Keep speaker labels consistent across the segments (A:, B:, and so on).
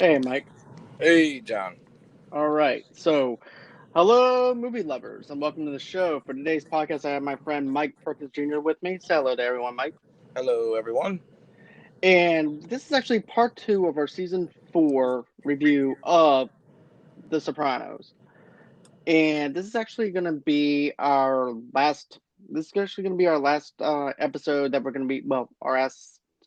A: Hey, Mike.
B: Hey, John.
A: All right. So, hello, movie lovers, and welcome to the show. For today's podcast, I have my friend Mike Perkins Jr. with me. Say hello to everyone, Mike.
B: Hello, everyone.
A: And this is actually part two of our season four review of The Sopranos. And this is actually going to be our last. This is actually going to be our last episode that we're going to be. Well, our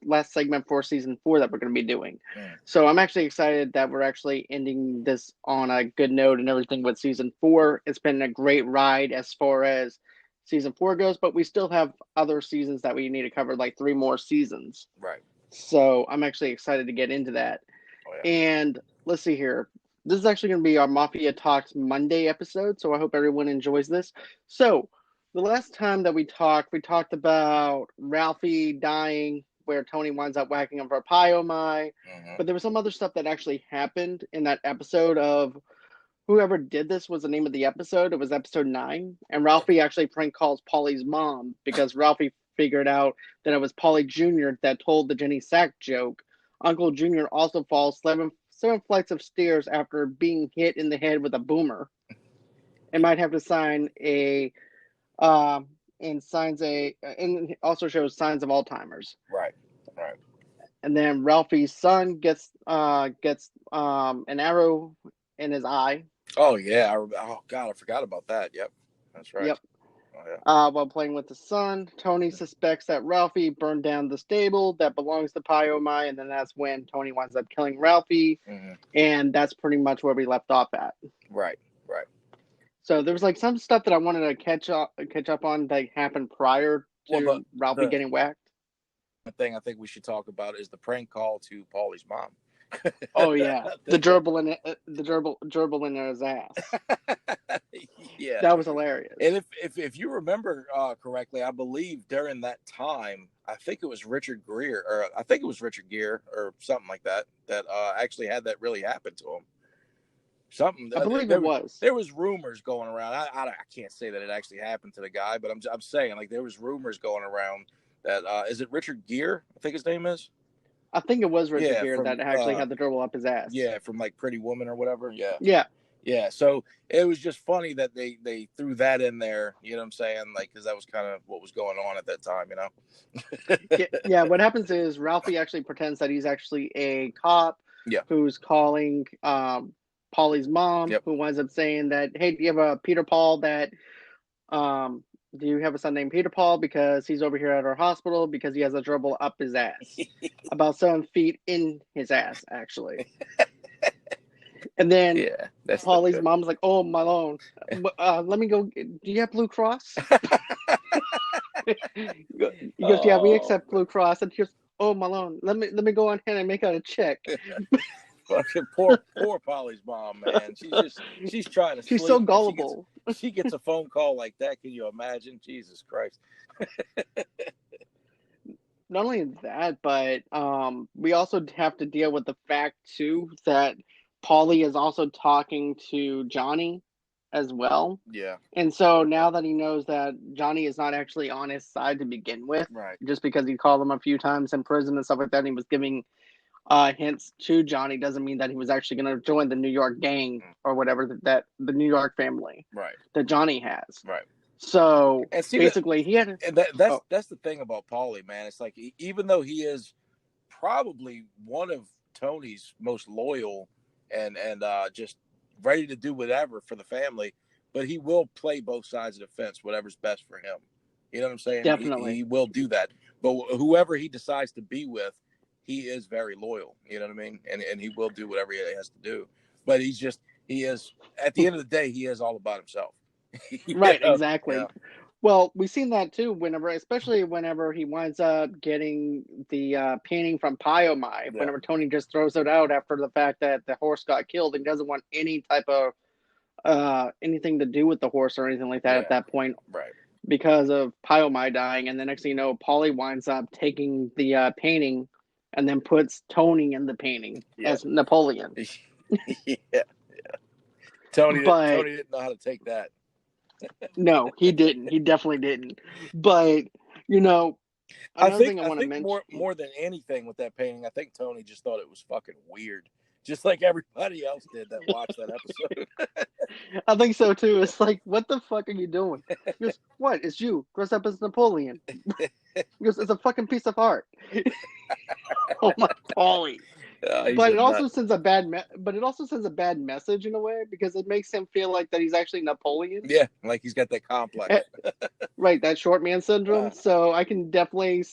A: last segment for season four that we're going to be doing. So I'm actually excited that we're actually ending this on a good note and everything with season four. It's been a great ride as far as season four goes, but we still have other seasons that we need to cover, like 3 more seasons.
B: Right.
A: So I'm actually excited to get into that.
B: Oh, yeah.
A: And let's see here. This is actually going to be our Mafia Talks Monday episode, so I hope everyone enjoys this. So, the last time that we talked about Ralphie dying, where Tony winds up whacking him for Pyomai. But there was some other stuff that actually happened in that episode of whoever did this was the name of the episode. It was episode 9. And Ralphie actually prank calls Paulie's mom because Ralphie figured out that it was Paulie Jr. that told the Jenny Sack joke. Uncle Jr. also falls seven flights of stairs after being hit in the head with a boomer, and might have to sign a and also shows signs of Alzheimer's.
B: Right. Right.
A: And then Ralphie's son gets an arrow in his eye.
B: Oh, yeah. Oh, God, I forgot about that. Yep. That's right.
A: Yep.
B: Oh, yeah.
A: While playing with the son, Tony suspects that Ralphie burned down the stable that belongs to Pyomai, and then that's when Tony winds up killing Ralphie, and that's pretty much where we left off at.
B: Right. Right.
A: So there was like some stuff that I wanted to catch up on that happened prior to Ralphie getting whacked.
B: The thing I think we should talk about is the prank call to Paulie's mom.
A: Oh yeah, the gerbil in his ass.
B: Yeah,
A: that was hilarious.
B: And if you remember correctly, I believe during that time, I think it was Richard Gere or something like that actually had that really happen to him. Something
A: I believe it was.
B: There was rumors going around. I can't say that it actually happened to the guy, but I'm saying like there was rumors going around that is it Richard Gere? I think his name is.
A: I think it was Richard Gere that actually had the gerbil up his ass.
B: Yeah, from like Pretty Woman or whatever. Yeah.
A: Yeah.
B: Yeah. So it was just funny that they threw that in there. You know what I'm saying? Like, because that was kind of what was going on at that time. You
A: know. Yeah. What happens is Ralphie actually pretends that he's actually a cop.
B: Yeah.
A: Who's calling Paulie's mom, who winds up saying that, hey, do you have a Peter Paul that, do you have a son named Peter Paul? Because he's over here at our hospital because he has a gerbil up his ass. About 7 feet in his ass, actually. And then Paulie's mom's like, oh, Malone, let me go. Do you have Blue Cross? He goes, yeah, we accept Blue Cross. And he goes, oh, Malone, let me go on ahead and make out a check.
B: Fucking poor Polly's mom, man. She's trying to sleep.
A: She's so gullible.
B: She gets a phone call like that. Can you imagine? Jesus Christ.
A: Not only that, but we also have to deal with the fact too that Paulie is also talking to Johnny as well.
B: Yeah.
A: And so now that he knows that Johnny is not actually on his side to begin with,
B: right,
A: just because he called him a few times in prison and stuff like that, and he was giving hints to Johnny, doesn't mean that he was actually going to join the New York gang or whatever that the New York family that Johnny has.
B: Right.
A: So basically, he had.
B: And that's the thing about Paulie, man. It's like even though he is probably one of Tony's most loyal and just ready to do whatever for the family, but he will play both sides of the fence, whatever's best for him. You know what I'm saying?
A: Definitely,
B: he will do that. But whoever he decides to be with, he is very loyal, you know what I mean? And he will do whatever he has to do. But he is, at the end of the day, he is all about himself.
A: Right, exactly. Yeah. Well, we've seen that too, especially whenever he winds up getting the painting from Pyomai, whenever Tony just throws it out after the fact that the horse got killed and doesn't want any type of anything to do with the horse or anything like that at that point.
B: Right.
A: Because of Pyomai dying. And the next thing you know, Paulie winds up taking the painting and then puts Tony in the painting as Napoleon.
B: Yeah. Tony didn't know how to take that.
A: No, he didn't. He definitely didn't. But,
B: I think more than anything with that painting, I think Tony just thought it was fucking weird. just like everybody else did that watched that episode.
A: I think so too. It's like, what the fuck are you doing? He goes, what? It's you dressed up as Napoleon. He goes, it's a fucking piece of art. Oh my, Paulie. But it also sends a bad message in a way, because it makes him feel like that he's actually Napoleon.
B: Yeah, like he's got that complex.
A: Right, that short man syndrome. So I can definitely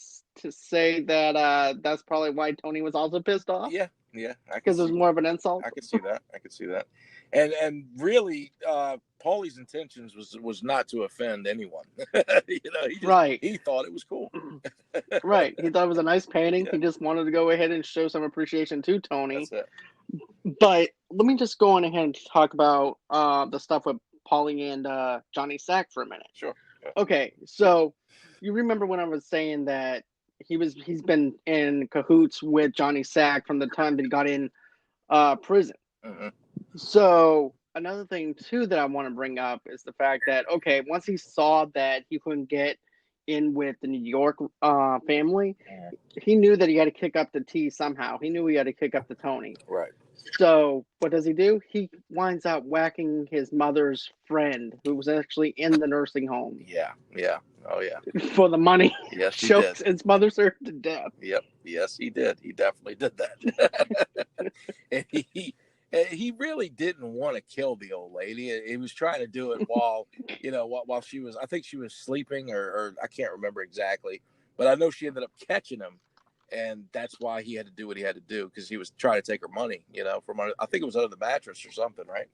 A: say that that's probably why Tony was also pissed off.
B: Yeah,
A: because it was more of an insult.
B: I could see that. And really, Paulie's intentions was not to offend anyone. He thought it was cool.
A: Right, he thought it was a nice painting. Yeah. He just wanted to go ahead and show some appreciation to Tony.
B: That's it.
A: But let me just go on ahead and talk about the stuff with Paulie and Johnny Sack for a minute.
B: Sure. Yeah.
A: Okay, so you remember when I was saying that he's been in cahoots with Johnny Sack from the time that he got in prison.
B: Mm-hmm.
A: So another thing too that I want to bring up is the fact that, okay, once he saw that he couldn't get in with the New York family, he knew that he had to kick up the T somehow. He knew he had to kick up the Tony.
B: Right.
A: So what does he do? He winds up whacking his mother's friend, who was actually in the nursing home.
B: Yeah. Oh, yeah.
A: For the money.
B: Yes, he
A: Chokes
B: did.
A: and smothers her to death.
B: Yep. Yes, he did. He definitely did that. And he really didn't want to kill the old lady. He was trying to do it while she was, I think she was sleeping or I can't remember exactly, but I know she ended up catching him. And that's why he had to do what he had to do, because he was trying to take her money, from I think it was under the mattress or something, right?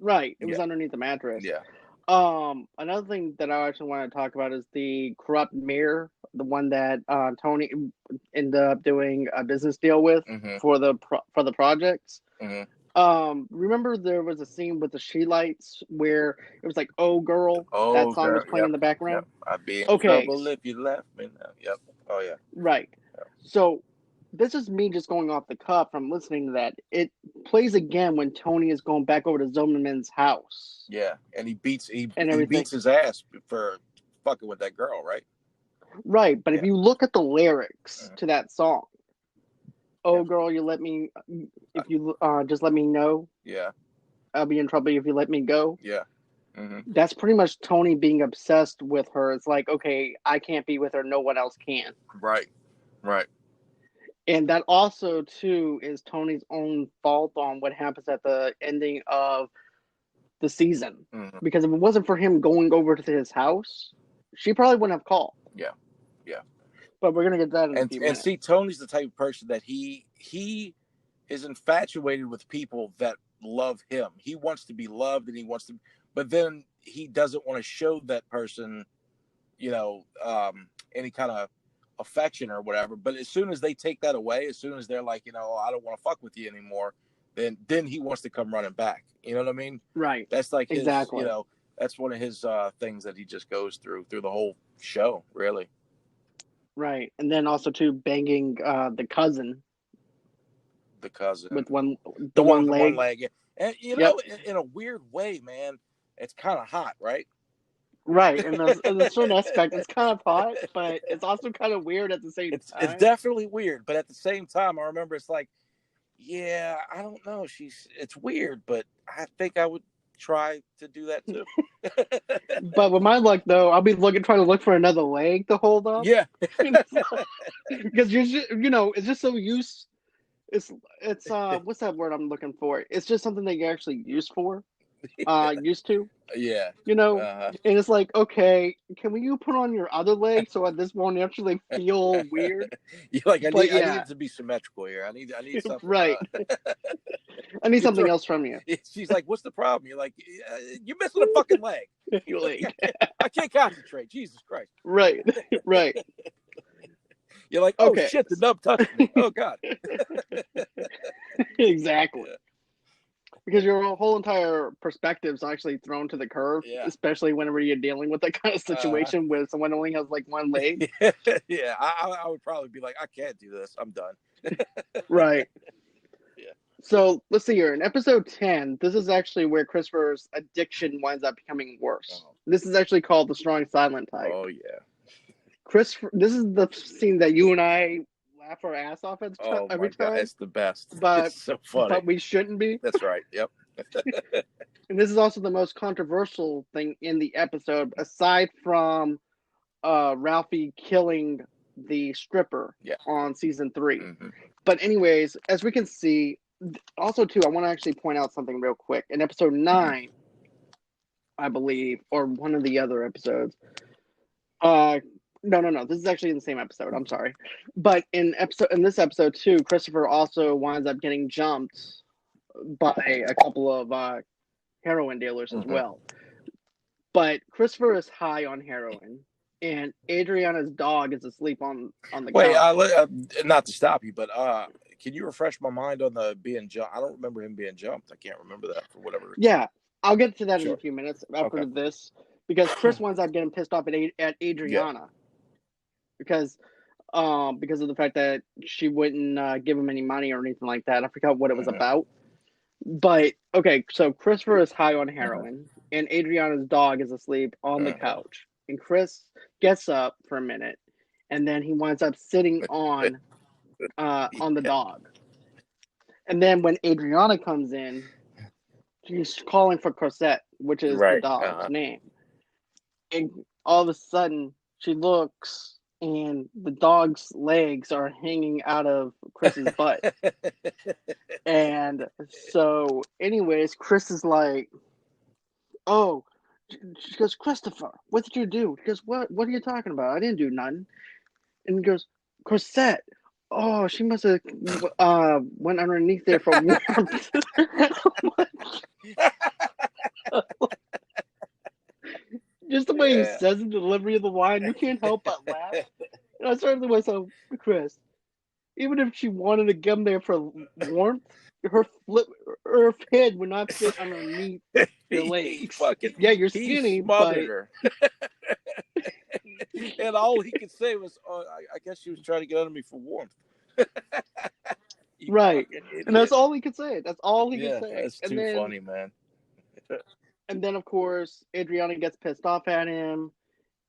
A: Right. It was underneath the mattress.
B: Yeah.
A: Another thing that I actually want to talk about is the corrupt mayor, the one that Tony ended up doing a business deal with for the projects.
B: Mm-hmm.
A: Remember there was a scene with the she lights where it was like, "Oh girl," that song was playing in the background.
B: Yep. I'd be in trouble if you left me now. Yep. Oh yeah.
A: Right. Yep. So this is me just going off the cuff from listening to that. It plays again when Tony is going back over to Zimmerman's house.
B: Yeah, and he beats his ass for fucking with that girl, right?
A: Right, but if you look at the lyrics to that song, "Oh girl, you let me, if you just let me know.
B: Yeah,
A: I'll be in trouble if you let me go."
B: Yeah. Mm-hmm.
A: That's pretty much Tony being obsessed with her. It's like, okay, I can't be with her, no one else can.
B: Right.
A: And that also, too, is Tony's own fault on what happens at the ending of the season.
B: Mm-hmm.
A: Because if it wasn't for him going over to his house, she probably wouldn't have called.
B: Yeah.
A: But we're going to get that in a few minutes.
B: And see, Tony's the type of person that he is infatuated with people that love him. He wants to be loved, and but then he doesn't want to show that person, any kind of affection or whatever. But as soon as they take that away, as soon as they're like, I don't want to fuck with you anymore, then he wants to come running back. You know what I mean?
A: Right.
B: That's like his,
A: exactly.
B: That's one of his things that he just goes through the whole show, really.
A: Right. And then also too, banging the cousin.
B: The cousin
A: with one leg.
B: One leg. And in a weird way, man, it's kind of hot, right?
A: Right, in a certain aspect, it's kind of hot, but it's also kind of weird at the same time.
B: It's definitely weird, but at the same time, I remember it's like, yeah, I don't know. It's weird, but I think I would try to do that too.
A: But with my luck, though, I'll be trying to look for another leg to hold up.
B: Yeah,
A: because it's just so used. It's what's that word I'm looking for? It's just something that you're actually used to.
B: Yeah.
A: And it's like, okay, can you put on your other leg so this won't actually feel weird?
B: You're like, I need it to be symmetrical here. I need something.
A: Right. I need something else from you.
B: She's like, what's the problem? You're like, you're missing a fucking leg.
A: Your leg.
B: I can't concentrate. Jesus Christ.
A: Right.
B: You're like, oh shit, the nub touched me. Oh God.
A: Exactly. Yeah. Because your whole entire perspective is actually thrown to the curve, especially whenever you're dealing with that kind of situation where someone only has like one leg.
B: Yeah, I would probably be like, I can't do this. I'm done.
A: Right.
B: Yeah.
A: So let's see here. In episode 10, this is actually where Christopher's addiction winds up becoming worse. Oh. This is actually called the strong silent type.
B: Oh, yeah.
A: This is the scene that you and I laugh our ass off
B: Oh
A: every
B: my God,
A: time,
B: it's the best.
A: but
B: It's so funny.
A: we shouldn't be.
B: That's right. Yep.
A: And this is also the most controversial thing in the episode, aside from Ralphie killing the stripper on season 3.
B: Mm-hmm.
A: But anyways, as we can see, also too, I want to actually point out something real quick. In episode 9, I believe, or one of the other episodes. No. This is actually in the same episode. I'm sorry, but in this episode too, Christopher also winds up getting jumped by a couple of heroin dealers as well. But Christopher is high on heroin, and Adriana's dog is asleep on the
B: Wait,
A: couch.
B: not to stop you, but can you refresh my mind on the being jumped? I don't remember him being jumped. I can't remember that for whatever reason.
A: Yeah, I'll get to that in a few minutes after this, because Chris winds up getting pissed off at Adriana because of the fact that she wouldn't give him any money or anything like that. I forgot what it was about. But okay, so Christopher is high on heroin, and Adriana's dog is asleep on the couch. And Chris gets up for a minute, and then he winds up sitting on the dog. And then when Adriana comes in, she's calling for Cosette, which is the dog's name. And all of a sudden, she looks, and the dog's legs are hanging out of Chris's butt. And so, anyways, Chris is like, "Oh," she goes, "Christopher, what did you do?" He goes, "What are you talking about? I didn't do nothing." And he goes, "Cosette, oh, she must have went underneath there for warmth." Just the way he says the delivery of the line, you can't help but laugh. And I started to myself, Chris, even if she wanted to come there for warmth, her head would not fit underneath your legs. You're skinny, but
B: her. And all he could say was, I guess she was trying to get under me for warmth.
A: Right. And that's all he could say. That's all he could say.
B: That's too funny, man.
A: And then, of course, Adriana gets pissed off at him.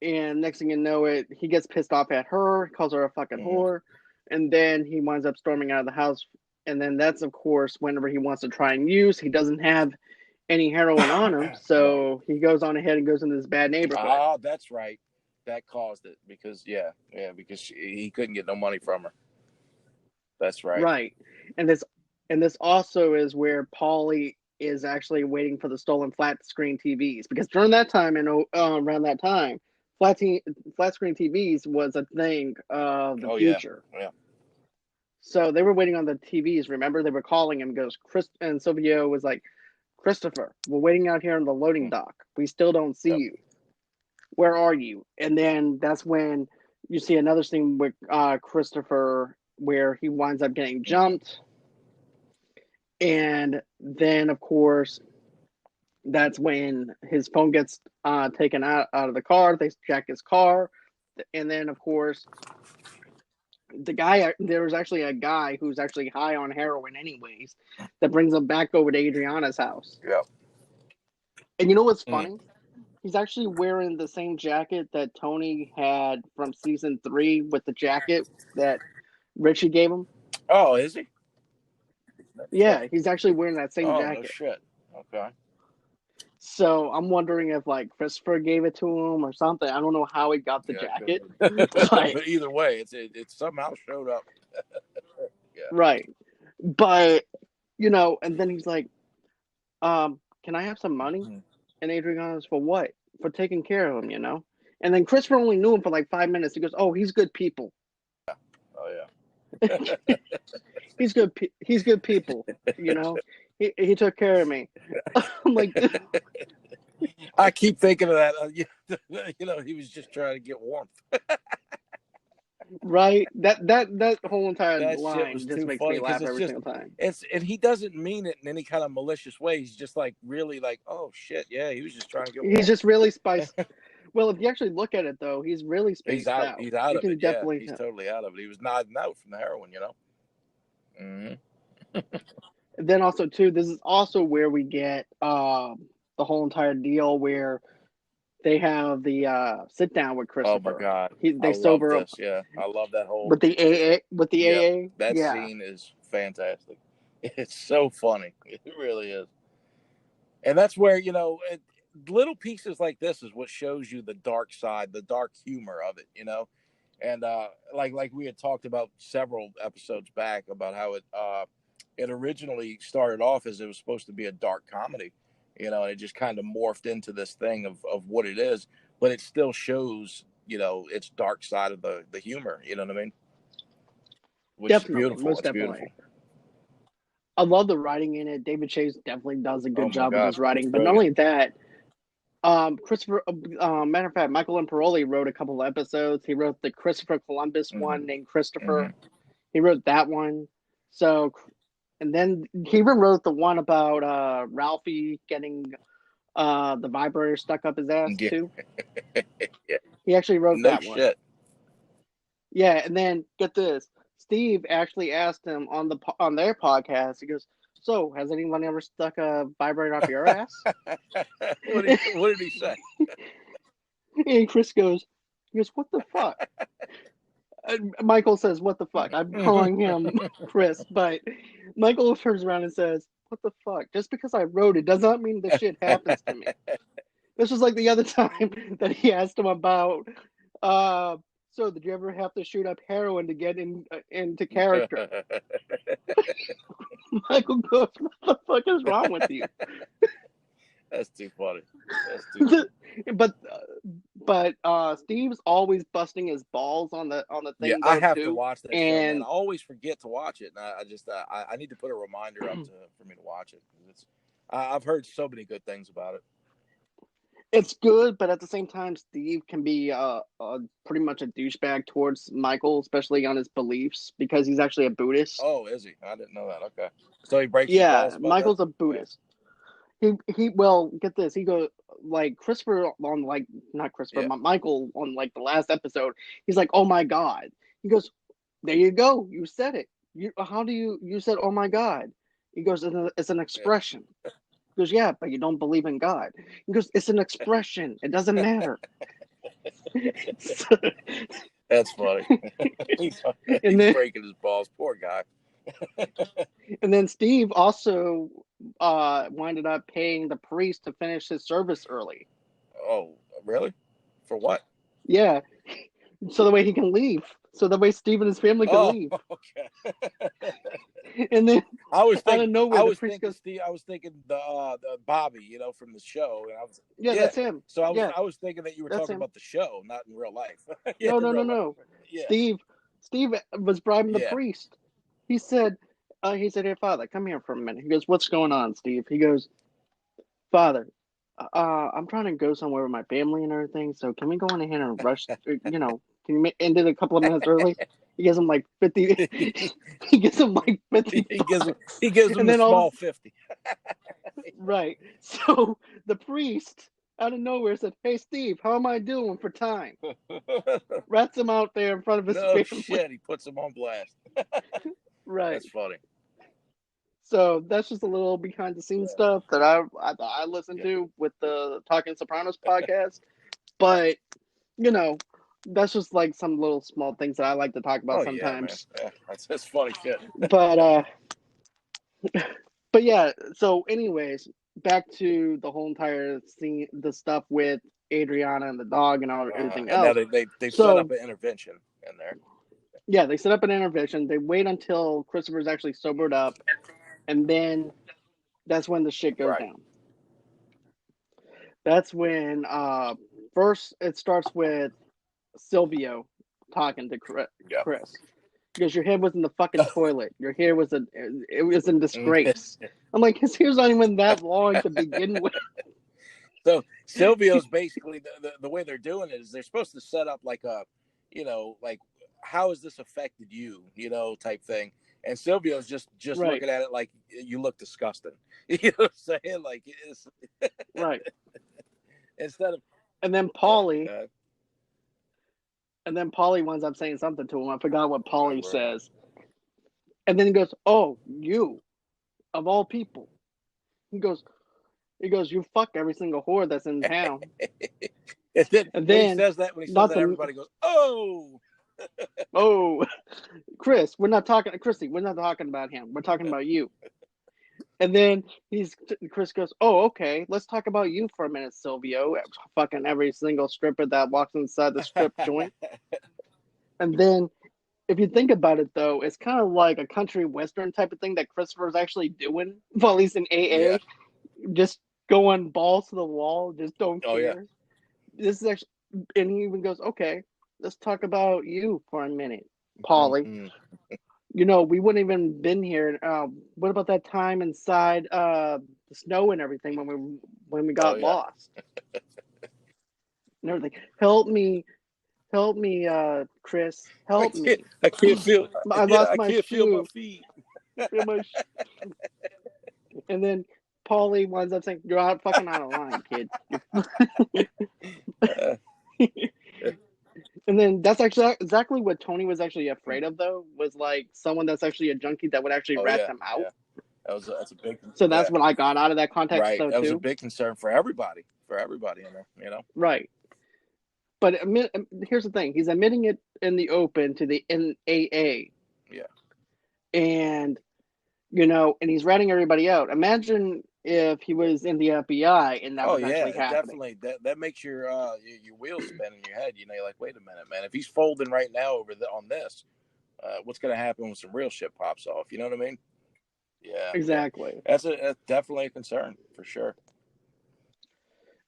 A: And next thing you know it, he gets pissed off at her, calls her a fucking whore. And then he winds up storming out of the house. And then that's, of course, whenever he wants to try and use. He doesn't have any heroin on him. So he goes on ahead and goes into this bad neighborhood.
B: Oh, that's right. That caused it. Because, because he couldn't get no money from her. That's right.
A: Right. And this also is where Paulie is actually waiting for the stolen flat screen TVs, because during that time and around that time, flat screen TVs was a thing of the future.
B: Yeah.
A: So they were waiting on the TVs. Remember, they were calling him. Goes Chris, and Silvio was like, "Christopher, we're waiting out here on the loading dock. We still don't see you. Where are you?" And then that's when you see another scene with Christopher where he winds up getting jumped. And then, of course, that's when his phone gets taken out of the car. They check his car. And then, of course, there was actually a guy who's actually high on heroin anyways, that brings him back over to Adriana's house.
B: Yeah.
A: And you know what's funny? He's actually wearing the same jacket that Tony had from season 3 with the jacket that Richie gave him.
B: Oh, is he?
A: Yeah, he's actually wearing that same jacket.
B: Oh, no shit. Okay.
A: So I'm wondering if Christopher gave it to him or something. I don't know how he got the jacket. But
B: either way, it somehow showed up.
A: Right. But and then he's like, "Can I have some money?" And Adrian goes, "For what?" "For taking care of him, And then Christopher only knew him for 5 minutes. He goes, "Oh, he's good people."
B: Oh yeah.
A: He's good people, He took care of me. I'm like,
B: I keep thinking of that. He was just trying to get warmth.
A: Right? That whole entire line
B: was
A: just makes
B: funny,
A: me laugh every single time.
B: And he doesn't mean it in any kind of malicious way. He's just really oh shit, yeah, he was just trying to get warmth.
A: He's just really spiced. Well, if you actually look at it, though, he's really spaced out.
B: He's out of it. Definitely, he's totally out of it. He was nodding out from the heroin,
A: Then also, too, this is also where we get the whole entire deal where they have the sit down with
B: Oh my
A: Christopher.
B: God, I
A: They
B: love
A: sober up
B: this. Yeah, I love that whole.
A: with the AA. With the
B: Yeah,
A: AA,
B: that
A: yeah,
B: scene is fantastic. It's so funny. It really is. And that's where, little pieces like this is what shows you the dark side, the dark humor of it. And like we had talked about several episodes back about how it originally started off as it was supposed to be a dark comedy, and it just kind of morphed into this thing of what it is, but it still shows, its dark side of the humor, you know what I mean? Which is
A: definitely,
B: beautiful.
A: most
B: It's
A: definitely.
B: beautiful.
A: I love the writing in it. David Chase definitely does a
B: Oh
A: good
B: my
A: job with
B: God,
A: his writing. But not
B: brilliant.
A: only that, Christopher. Matter of fact, Michael Imperioli wrote a couple of episodes. He wrote the Christopher Columbus one
B: Mm-hmm.
A: named Christopher.
B: Mm-hmm.
A: He wrote that one. So, and then he even wrote the one about Ralphie getting the vibrator stuck up his ass
B: Yeah.
A: too.
B: Yeah.
A: He actually wrote
B: No
A: that one.
B: shit.
A: Yeah, and then get this. Steve actually asked him on their podcast. He goes, "So, has anyone ever stuck a vibrator up your ass?"
B: What did he say?
A: And Chris he goes, "What the fuck?" And Michael says, "What the fuck?" I'm calling him Chris, but Michael turns around and says, "What the fuck? Just because I wrote it does not mean the shit happens to me." This was like the other time that he asked him about, uh, so did you ever have to shoot up heroin to get into character? Michael goes, "What the fuck is wrong with you?"
B: That's too funny. That's too funny.
A: but Steve's always busting his balls on the
B: Yeah,
A: thing
B: I
A: though
B: have to
A: too,
B: watch that show, man. I
A: and
B: always forget to watch it, and I just I need to put a reminder up for me to watch it. It's I've heard so many good things about it.
A: it's good. But at the same time, Steve can be pretty much a douchebag towards Michael, especially on his beliefs because he's actually a Buddhist.
B: Oh, is he? I didn't know that. Okay, so he breaks his
A: Yeah,
B: balls about that.
A: Michael's a
B: Yeah.
A: Buddhist. He well, get this. He goes like Christopher on like not Christopher,
B: Yeah.
A: but Michael on like the last episode. He's like, "Oh my God." He goes, "There you go. You said it. How do you said, 'Oh my God'?" He goes, "It's an expression." He goes, "Yeah, but you don't believe in God." He goes, "It's an expression. It doesn't matter." So,
B: That's funny. he's,
A: and
B: he's
A: then
B: breaking his balls. Poor guy.
A: and then Steve also winded up paying the priest to finish his service early.
B: Oh, really? For what?
A: Yeah, so the way he can leave. So that way Steve and his family can
B: Oh,
A: leave.
B: okay.
A: And then
B: I was
A: out
B: thinking,
A: of nowhere,
B: I
A: the
B: was
A: priest
B: thinking,
A: goes,
B: Steve. I was thinking the Bobby, from the show, and I was,
A: "Yeah,
B: yeah.
A: that's him.
B: So I was,
A: Yeah,
B: I was thinking that you were
A: that's
B: talking
A: him.
B: about the show, not in real life. Yeah,
A: No,
B: in
A: no, no,
B: real life.
A: no.
B: Yeah,
A: Steve was bribing the
B: yeah.
A: priest. He said, "Hey, Father, come here for a minute." He goes, "What's going on, Steve?" He goes, "Father, I'm trying to go somewhere with my family and everything. So can we go in ahead and rush? Can you end it a couple of minutes early?" He gives him like 50. He gives him like 50
B: he gives him,
A: bucks,
B: he gives him
A: and
B: the
A: then all
B: small 50.
A: right. So the priest out of nowhere said, "Hey, Steve, how am I doing for time?" Rats him out there in front of his
B: No
A: family.
B: shit, he puts him on blast.
A: Right.
B: That's funny.
A: So that's just a little behind the scenes
B: Yeah,
A: stuff that I listen
B: yeah.
A: to with the Talking Sopranos podcast. But you know, that's just like some little small things that I like to talk about
B: Oh yeah, man.
A: sometimes.
B: Yeah, that's funny shit.
A: But but yeah. So, anyways, back to the whole entire scene, the stuff with Adriana and the dog and everything
B: And now
A: else.
B: they've set up
A: So
B: an intervention in there.
A: yeah, they set up an intervention. They wait until Christopher's actually sobered up, and then that's when the shit goes
B: Right.
A: down. That's when first it starts with Silvio talking to
B: Yeah.
A: Chris because your head was in the fucking toilet. Your hair was it was in disgrace. I'm like, his hair's not even that long to begin with.
B: So Silvio's basically the way they're doing it is they're supposed to set up like a, like how has this affected you, type thing. And Silvio's just
A: Right,
B: looking at it like you look disgusting. You know what I'm saying? Like it's
A: right.
B: instead of
A: And then
B: yeah.
A: Polly, and then Polly winds up saying something to him. I forgot what
B: I
A: Polly
B: remember.
A: says. And then he goes, "Oh, you of all people." He goes, "You fuck every single whore that's in town." And
B: when he
A: then,
B: says that,
A: not the
B: everybody goes, "Oh,
A: oh, Chris, we're not talking about him. We're talking about you. And then Chris goes, "Oh, okay. Let's talk about you for a minute, Silvio." Fucking every single stripper that walks inside the strip joint. And then, if you think about it, though, it's kind of like a country western type of thing that Christopher's actually doing while he's in
B: yeah,
A: AA, just going balls to the wall, just don't
B: oh yeah,
A: care. This is actually, and he even goes, "Okay, let's talk about you for a minute, Paulie.
B: mm-hmm.
A: We wouldn't even been here. What about that time inside the snow and everything when we
B: Oh
A: got
B: yeah."
A: lost and everything? Help me, Chris, help me.
B: I can't feel.
A: I
B: Yeah,
A: lost
B: I
A: my
B: can't feel my
A: shoe.
B: feet.
A: And then Paulie winds up saying, "You're fucking out of line, kid."
B: Uh,
A: And then that's actually exactly what Tony was actually afraid of, though, was like someone that's actually a junkie that would actually
B: oh
A: rat
B: yeah,
A: them out.
B: yeah. That's a big,
A: So
B: yeah,
A: that's what I got out of that context,
B: right.
A: though,
B: That was a
A: too.
B: big concern for everybody in there.
A: Right. But here's the thing: he's admitting it in the open to the NAA,
B: Yeah.
A: and and he's ratting everybody out. Imagine if he was in the FBI and that
B: Oh
A: was
B: yeah,
A: actually
B: it
A: happening.
B: definitely that makes your wheels spin in your head. You're like, wait a minute, man. If he's folding right now on this, what's going to happen when some real shit pops off? You know what I mean? Yeah, yeah.
A: Exactly.
B: That's definitely a concern for sure.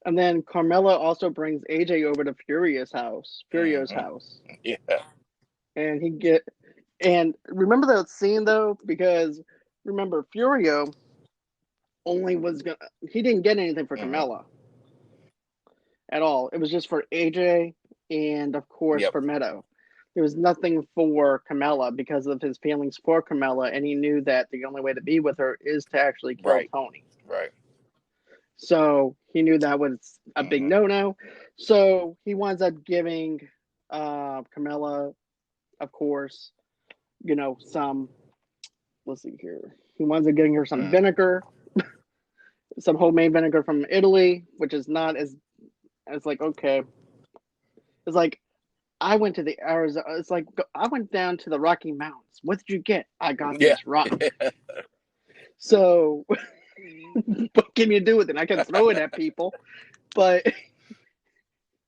A: And then Carmela also brings AJ over to Furio's house,
B: Yeah.
A: and and remember that scene though, because remember Furio only was gonna he didn't get anything for
B: Mm-hmm.
A: Carmela at all. It was just for AJ and of course
B: Yep.
A: for Meadow. There was nothing for Carmela because of his feelings for Carmela, and he knew that the only way to be with her is to actually kill
B: Right.
A: Tony.
B: Right.
A: So he knew that was a big
B: Mm-hmm.
A: no-no. So he winds up giving Carmela, of course, some. Let's see here. He winds up getting her some vinegar, some homemade vinegar from Italy, which is not as like okay. It's like I went to the Arizona. It's like I went down to the Rocky Mountains. What did you get? I got
B: Yeah.
A: this rock. So what can you do with it? I can throw it at people, but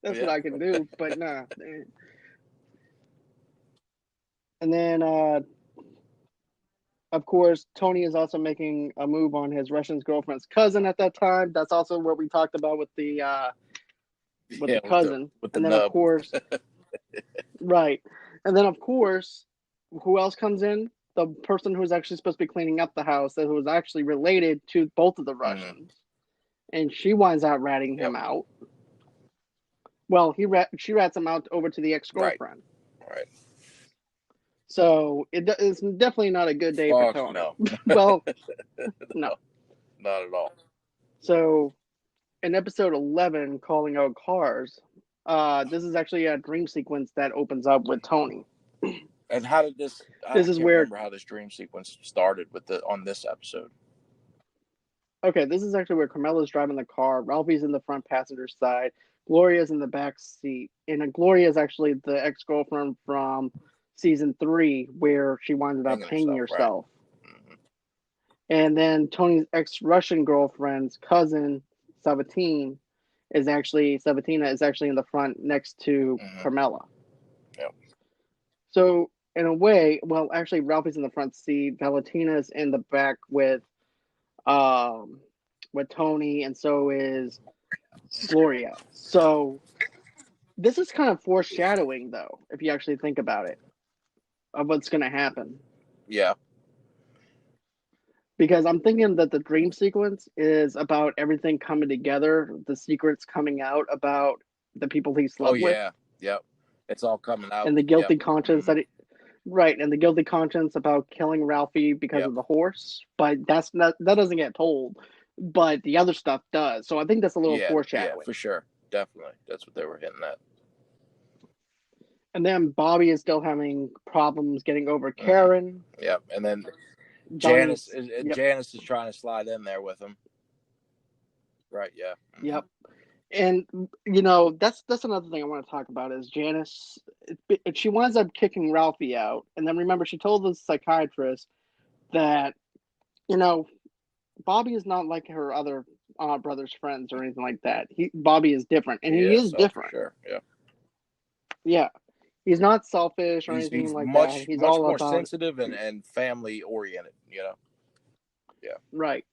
A: that's what I can do. But nah. And then, of course, Tony is also making a move on his Russian girlfriend's cousin at that time. That's also what we talked about with the cousin.
B: With the
A: And then, of
B: nub.
A: course, right. And then, of course, who else comes in? The person who's actually supposed to be cleaning up the house, that was actually related to both of the Russians, and she winds up ratting him out. Well, she rats him out over to the ex-girlfriend.
B: Right.
A: So it's definitely not a good day for Tony.
B: No.
A: Well, no,
B: not at all.
A: So in episode 11, Calling Out Cars, this is actually a dream sequence that opens up with Tony.
B: And how did this? I can't remember how this dream sequence started on this episode.
A: Okay, this is actually where Carmela's driving the car. Ralphie's in the front passenger side. Gloria's in the back seat, and Gloria is actually the ex-girlfriend from season 3, where she winds up hanging herself. Right. Mm-hmm. And then Tony's ex-Russian girlfriend's cousin, Sabatina, is actually in the front next to Carmela.
B: Yep.
A: So in a way, well, actually, Ralphie's in the front seat. Valentina's in the back with Tony, and so is Gloria. So this is kind of foreshadowing, though, if you actually think about it, of what's going to happen.
B: Yeah.
A: Because I'm thinking that the dream sequence is about everything coming together, the secrets coming out about the people he slept with.
B: Oh, yeah. Yep. It's all coming out.
A: And the guilty conscience that and the guilty conscience about killing Ralphie because of the horse. But that doesn't get told. But the other stuff does. So I think that's a little foreshadowing.
B: Yeah, for sure. Definitely. That's what they were hitting at.
A: And then Bobby is still having problems getting over Karen.
B: Yep. And then Janice is trying to slide in there with him. Right, yeah.
A: Yep. And you know, that's another thing I want to talk about is Janice. She winds up kicking Ralphie out, and then remember she told the psychiatrist that you know Bobby is not like her other brother's friends or anything like that. Bobby is different, and he is
B: Oh, for
A: different.
B: sure. Yeah.
A: Yeah, he's not selfish or anything
B: He's
A: like that. He's
B: much
A: all
B: more
A: about
B: sensitive and family oriented, Yeah.
A: right,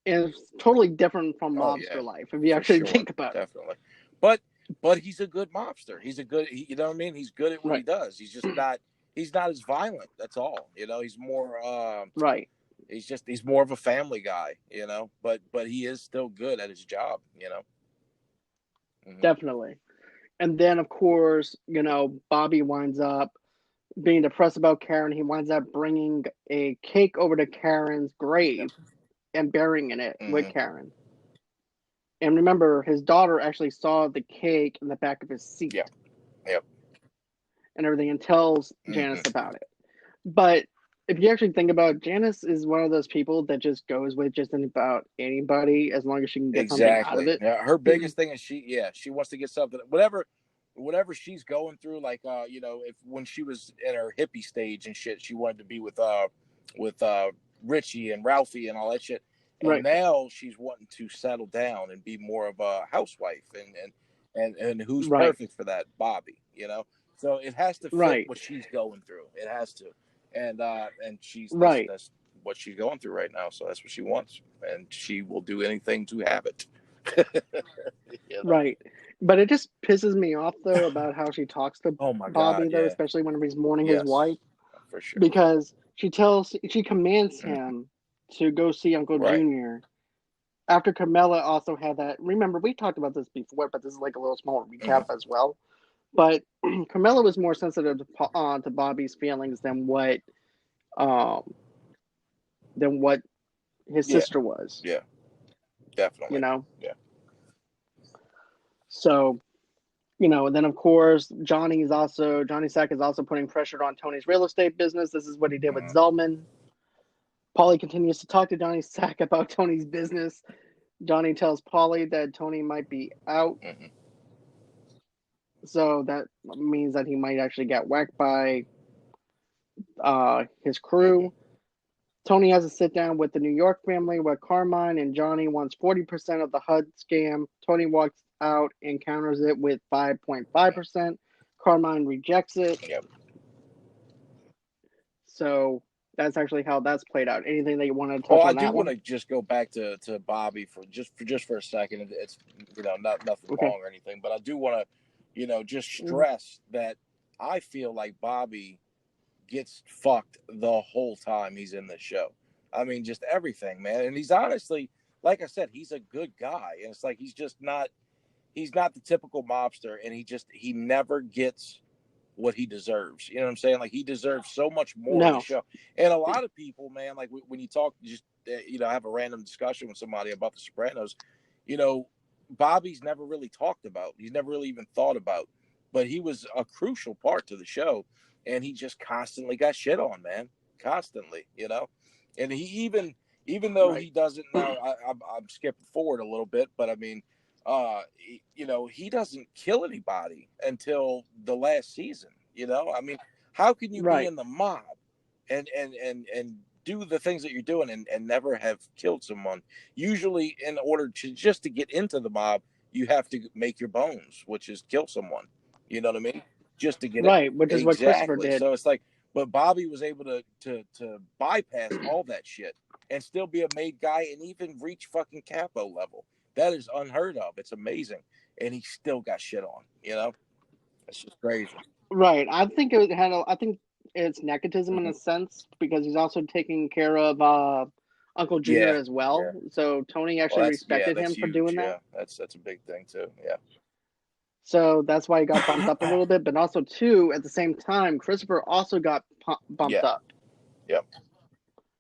A: and it's totally different from
B: Oh yeah,
A: mobster life if you
B: for
A: actually
B: sure.
A: think about it.
B: Definitely. But he's a good mobster. He's a good you know what I mean? He's good at what he
A: Right,
B: does. He's not as violent, that's all. He's more
A: right,
B: he's more of a family guy, but he is still good at his job. Hmm.
A: definitely. And then of course, Bobby winds up being depressed about Karen. He winds up bringing a cake over to Karen's
B: Yep.
A: grave and burying it with
B: Hmm.
A: Karen. And remember, his daughter actually saw the cake in the back of his seat
B: Yep. Yep.
A: and everything and tells
B: Hmm.
A: Janice about it. But if you actually think about it, Janice is one of those people that just goes with just about anybody as long as she can get something out of
B: Exactly.
A: it.
B: Yeah. Her biggest thing is she wants to get something, whatever she's going through. Like, if when she was in her hippie stage and shit, she wanted to be with Richie and Ralphie and all that shit. And
A: Right,
B: now she's wanting to settle down and be more of a housewife. And who's
A: right,
B: perfect for that? Bobby. So it has to fit
A: right,
B: what she's going through. It has to. And she's
A: right,
B: that's what she's going through right now. So that's what she wants, and she will do anything to have it. you know.
A: right. But it just pisses me off though about how she talks to
B: Oh my God,
A: Bobby though,
B: yeah,
A: especially when he's mourning his
B: yes,
A: wife,
B: for sure.
A: because she commands
B: Mhm.
A: him to go see Uncle
B: Right.
A: Junior after Carmela also had that. Remember, we talked about this before, but this is like a little small recap
B: Hmm.
A: as well. But Carmela was more sensitive to Bobby's feelings um, than what his
B: Yeah,
A: sister was.
B: yeah,
A: You
B: definitely.
A: know,
B: Yeah.
A: so and then of course Johnny Sack is also putting pressure on Tony's real estate business. This is what he did with
B: Hmm.
A: Zellman. Paulie continues to talk to Johnny Sack about Tony's business. Johnny tells Paulie that Tony might be out,
B: Hmm.
A: so that means that he might actually get whacked by his
B: Hmm.
A: crew. Tony has a sit down with the New York family where Carmine and Johnny wants 40% of the HUD scam. Tony walks out and counters it with 5.5%. Carmine rejects it.
B: Yep.
A: So that's actually how that's played out. Anything that you want to
B: Well,
A: touch
B: I
A: on
B: do
A: that
B: want
A: one?
B: to just go back to Bobby for a second. It's not nothing
A: Okay.
B: wrong or anything, but I do want to just
A: Mm-hmm.
B: stress that I feel like Bobby gets fucked the whole time he's in the show. I mean, just everything, man. And he's honestly, like I said, he's a good guy, and it's like he's not the typical mobster, and he never gets what he deserves. You know what I'm saying? Like he deserves so much more in the
A: No.
B: show. And a lot of people, man, like when you talk, just have a random discussion with somebody about the Sopranos, you know, Bobby's never really talked about. He's never really even thought about, but he was a crucial part to the show, and he just constantly got shit on, man, constantly. And he even though
A: Right.
B: he doesn't now, I'm skipping forward a little bit, but I mean he doesn't kill anybody until the last season. I mean, how can you be
A: Right.
B: in the mob and do the things that you're doing and never have killed someone? Usually, in order to get into the mob, you have to make your bones, which is kill someone. You know what I mean? Just to get it
A: Right. Which is what Christopher
B: exactly.
A: did.
B: So it's like, but Bobby was able to bypass all that shit and still be a made guy and even reach fucking capo level. That is unheard of. It's amazing, and he still got shit on. It's just crazy.
A: Right. I think it's nepotism in
B: Hmm.
A: a sense because he's also taking care of Uncle Junior
B: Yeah,
A: as well.
B: yeah.
A: So Tony
B: Well,
A: actually respected
B: that's
A: him for
B: huge.
A: doing that.
B: Yeah, that's a big thing too. Yeah.
A: So that's why he got bumped up a little bit. But also, too, at the same time, Christopher also got bumped
B: Yeah.
A: up
B: Yep.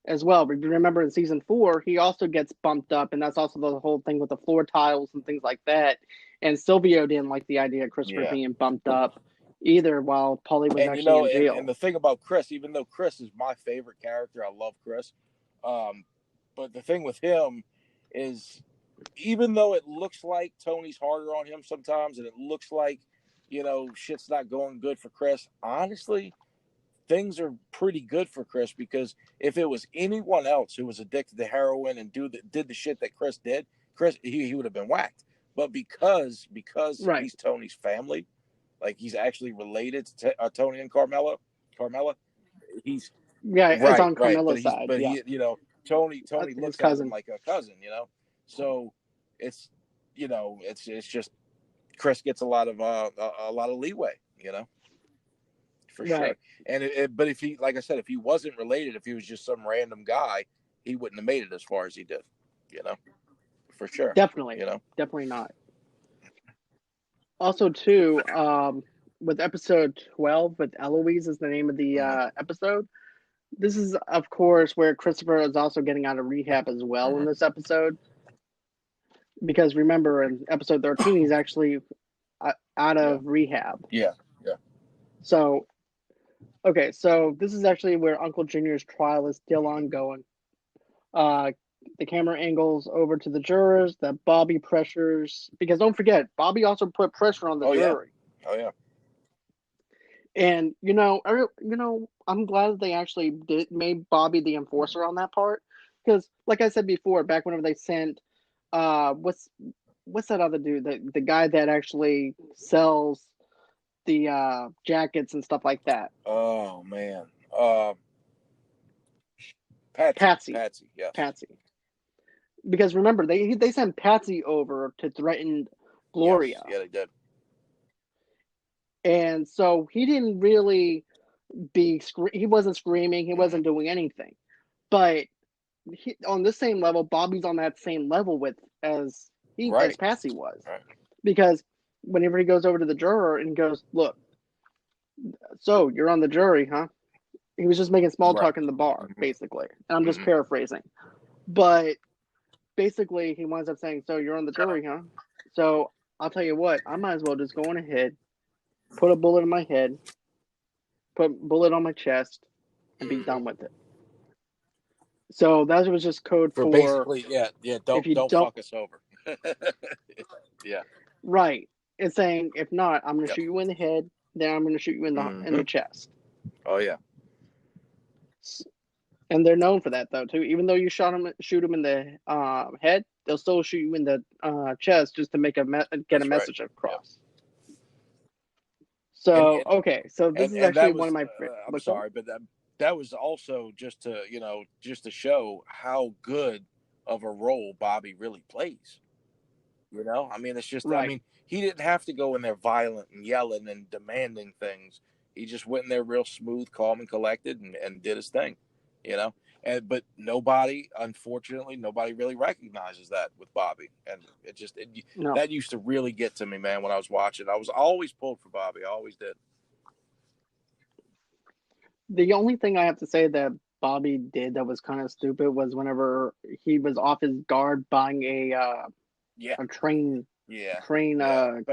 A: as well. But remember in season 4, he also gets bumped up, and that's also the whole thing with the floor tiles and things like that. And Silvio didn't like the idea of Christopher
B: Yeah.
A: being bumped up either while Polly was
B: And
A: actually in
B: and
A: jail.
B: the thing about Chris, even though Chris is my favorite character, I love Chris. Um, but the thing with him is even though it looks like Tony's harder on him sometimes, and it looks like, shit's not going good for Chris, honestly, things are pretty good for Chris, because if it was anyone else who was addicted to heroin and did the shit that Chris did, he would have been whacked. But because
A: Right.
B: he's Tony's family, like he's actually related to Tony and Carmela, he's
A: it's on
B: right.
A: Carmela's side.
B: But
A: yeah.
B: he, Tony
A: His
B: looks at him
A: cousin.
B: like a cousin, So it's, it's just Chris gets a lot of leeway, for sure.
A: Right.
B: And but if he, like I said, if he wasn't related, if he was just some random guy, he wouldn't have made it as far as he did, for sure.
A: Definitely. Definitely not. Also, too, with episode 12, with Eloise is the name of the episode. This is, of course, where Christopher is also getting out of rehab as well in this episode. Because remember, in episode 13, he's actually out of rehab.
B: Yeah.
A: So, okay, so this is actually where Uncle Junior's trial is still ongoing. The camera angles over to the jurors, that Bobby pressures, because don't forget, Bobby also put pressure on the jury.
B: Oh yeah.
A: And I'm glad that they actually made Bobby the enforcer on that part, because like I said before, back whenever they sent what's that other dude, the guy that actually sells the jackets and stuff like that.
B: Oh man.
A: Patsy.
B: Yes.
A: Patsy. Because remember, they sent Patsy over to threaten Gloria.
B: Yes. Yeah, they did.
A: And so he didn't really he wasn't screaming, he wasn't doing anything. But on the same level, Bobby's on that same level as Patsy was.
B: Right.
A: Because whenever he goes over to the juror and goes, look, so you're on the jury, huh? He was just making small talk in the bar, basically. And I'm just paraphrasing. But basically, he winds up saying, so you're on the jury, huh? So I'll tell you what, I might as well just go on ahead, put a bullet in my head, put a bullet on my chest, and be done with it. So that was just code for
B: basically, don't fuck us over. Yeah.
A: Right. It's saying, if not, I'm going to shoot you in the head, then I'm going to shoot you in the chest.
B: Oh, yeah.
A: And they're known for that, though, too. Even though you shoot him in the head, they'll still shoot you in the chest just to make a message across. Yeah. So, okay. So this is actually one of my...
B: I'm sorry, but that was also just to show how good of a role Bobby really plays. I mean, it's just, right. I mean, he didn't have to go in there violent and yelling and demanding things. He just went in there real smooth, calm, and collected, and did his thing, but unfortunately, nobody really recognizes that with Bobby. And that used to really get to me, man, when I was watching. I was always pulled for Bobby. I always did.
A: The only thing I have to say that Bobby did that was kind of stupid was whenever he was off his guard buying a train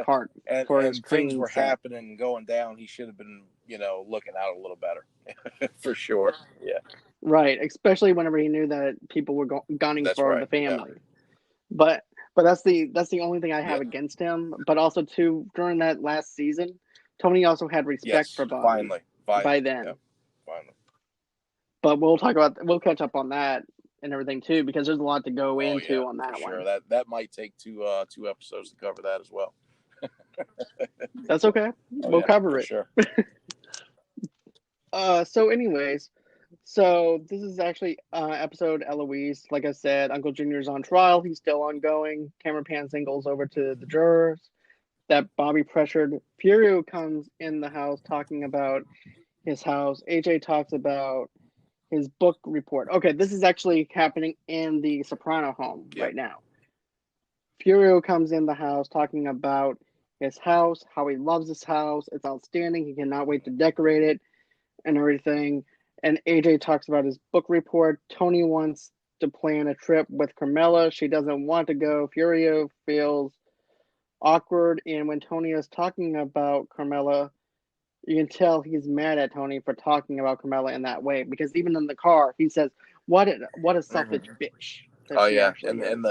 A: cart for his train.
B: Things were happening and going down. He should have been, looking out a little better. For sure. Yeah.
A: Right, especially whenever he knew that people were gunning for the family. Yeah. But that's the only thing I have against him. But also too, during that last season, Tony also had respect for Bobby.
B: Finally.
A: By then.
B: Yeah. Finally.
A: But we'll catch up on that and everything too, because there's a lot to go into on that one.
B: Sure. That might take two episodes to cover that as well.
A: That's okay. We'll cover it.
B: Sure.
A: So anyways, this is actually episode Eloise. Like I said, Uncle Junior's on trial. He's still ongoing. Camera pan singles over to the jurors that Bobby pressured. Furio comes in the house talking about his house. AJ talks about his book report. Okay, this is actually happening in the Soprano home right now. Furio comes in the house talking about his house, how he loves his house. It's outstanding. He cannot wait to decorate it and everything. And AJ talks about his book report. Tony wants to plan a trip with Carmela. She doesn't want to go. Furio feels awkward. And when Tony is talking about Carmela, you can tell he's mad at Tony for talking about Carmela in that way. Because even in the car, he says, what a selfish bitch.
B: Oh, yeah. And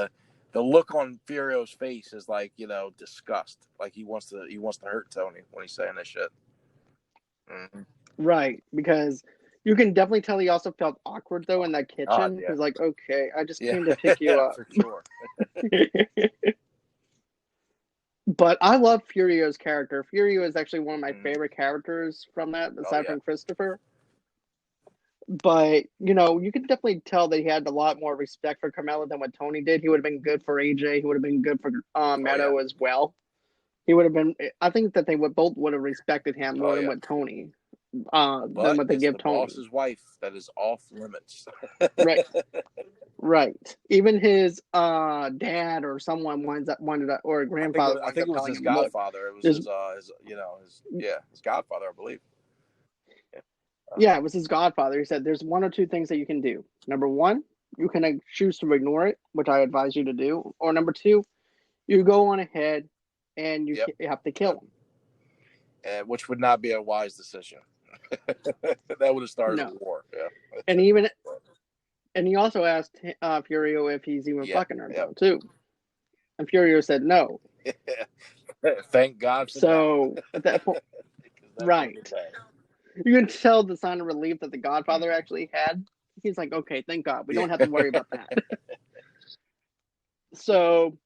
B: the look on Furio's face is like, disgust. Like he wants to hurt Tony when he's saying this shit. Mm-hmm.
A: Right, because you can definitely tell he also felt awkward though in that kitchen.
B: Yeah.
A: He's like, okay, I just
B: Yeah,
A: came to pick you up.
B: for sure.
A: But I love Furio's character. Furio is actually one of my favorite characters from that, aside from Christopher. But, you can definitely tell that he had a lot more respect for Carmela than what Tony did. He would have been good for AJ. He would have been good for Meadow as well. He would have been. I think that they both would have respected him more than what Tony, than what they give Tony.
B: Boss's wife that is off limits.
A: Right. Right. Even his dad or someone wanted up, or grandfather.
B: I think it was his godfather. It was his godfather, I believe.
A: Yeah, it was his godfather. He said, "There's one or two things that you can do. Number one, you can choose to ignore it, which I advise you to do. Or number two, you go on ahead and you have to kill him."
B: Which would not be a wise decision. That would have started a war. Yeah.
A: And he also asked Furio if he's even fucking her though, too. And Furio said no.
B: Thank God.
A: So at that point, right. You can tell the sign of relief that the Godfather actually had. He's like, okay, thank God. We don't have to worry about that. So,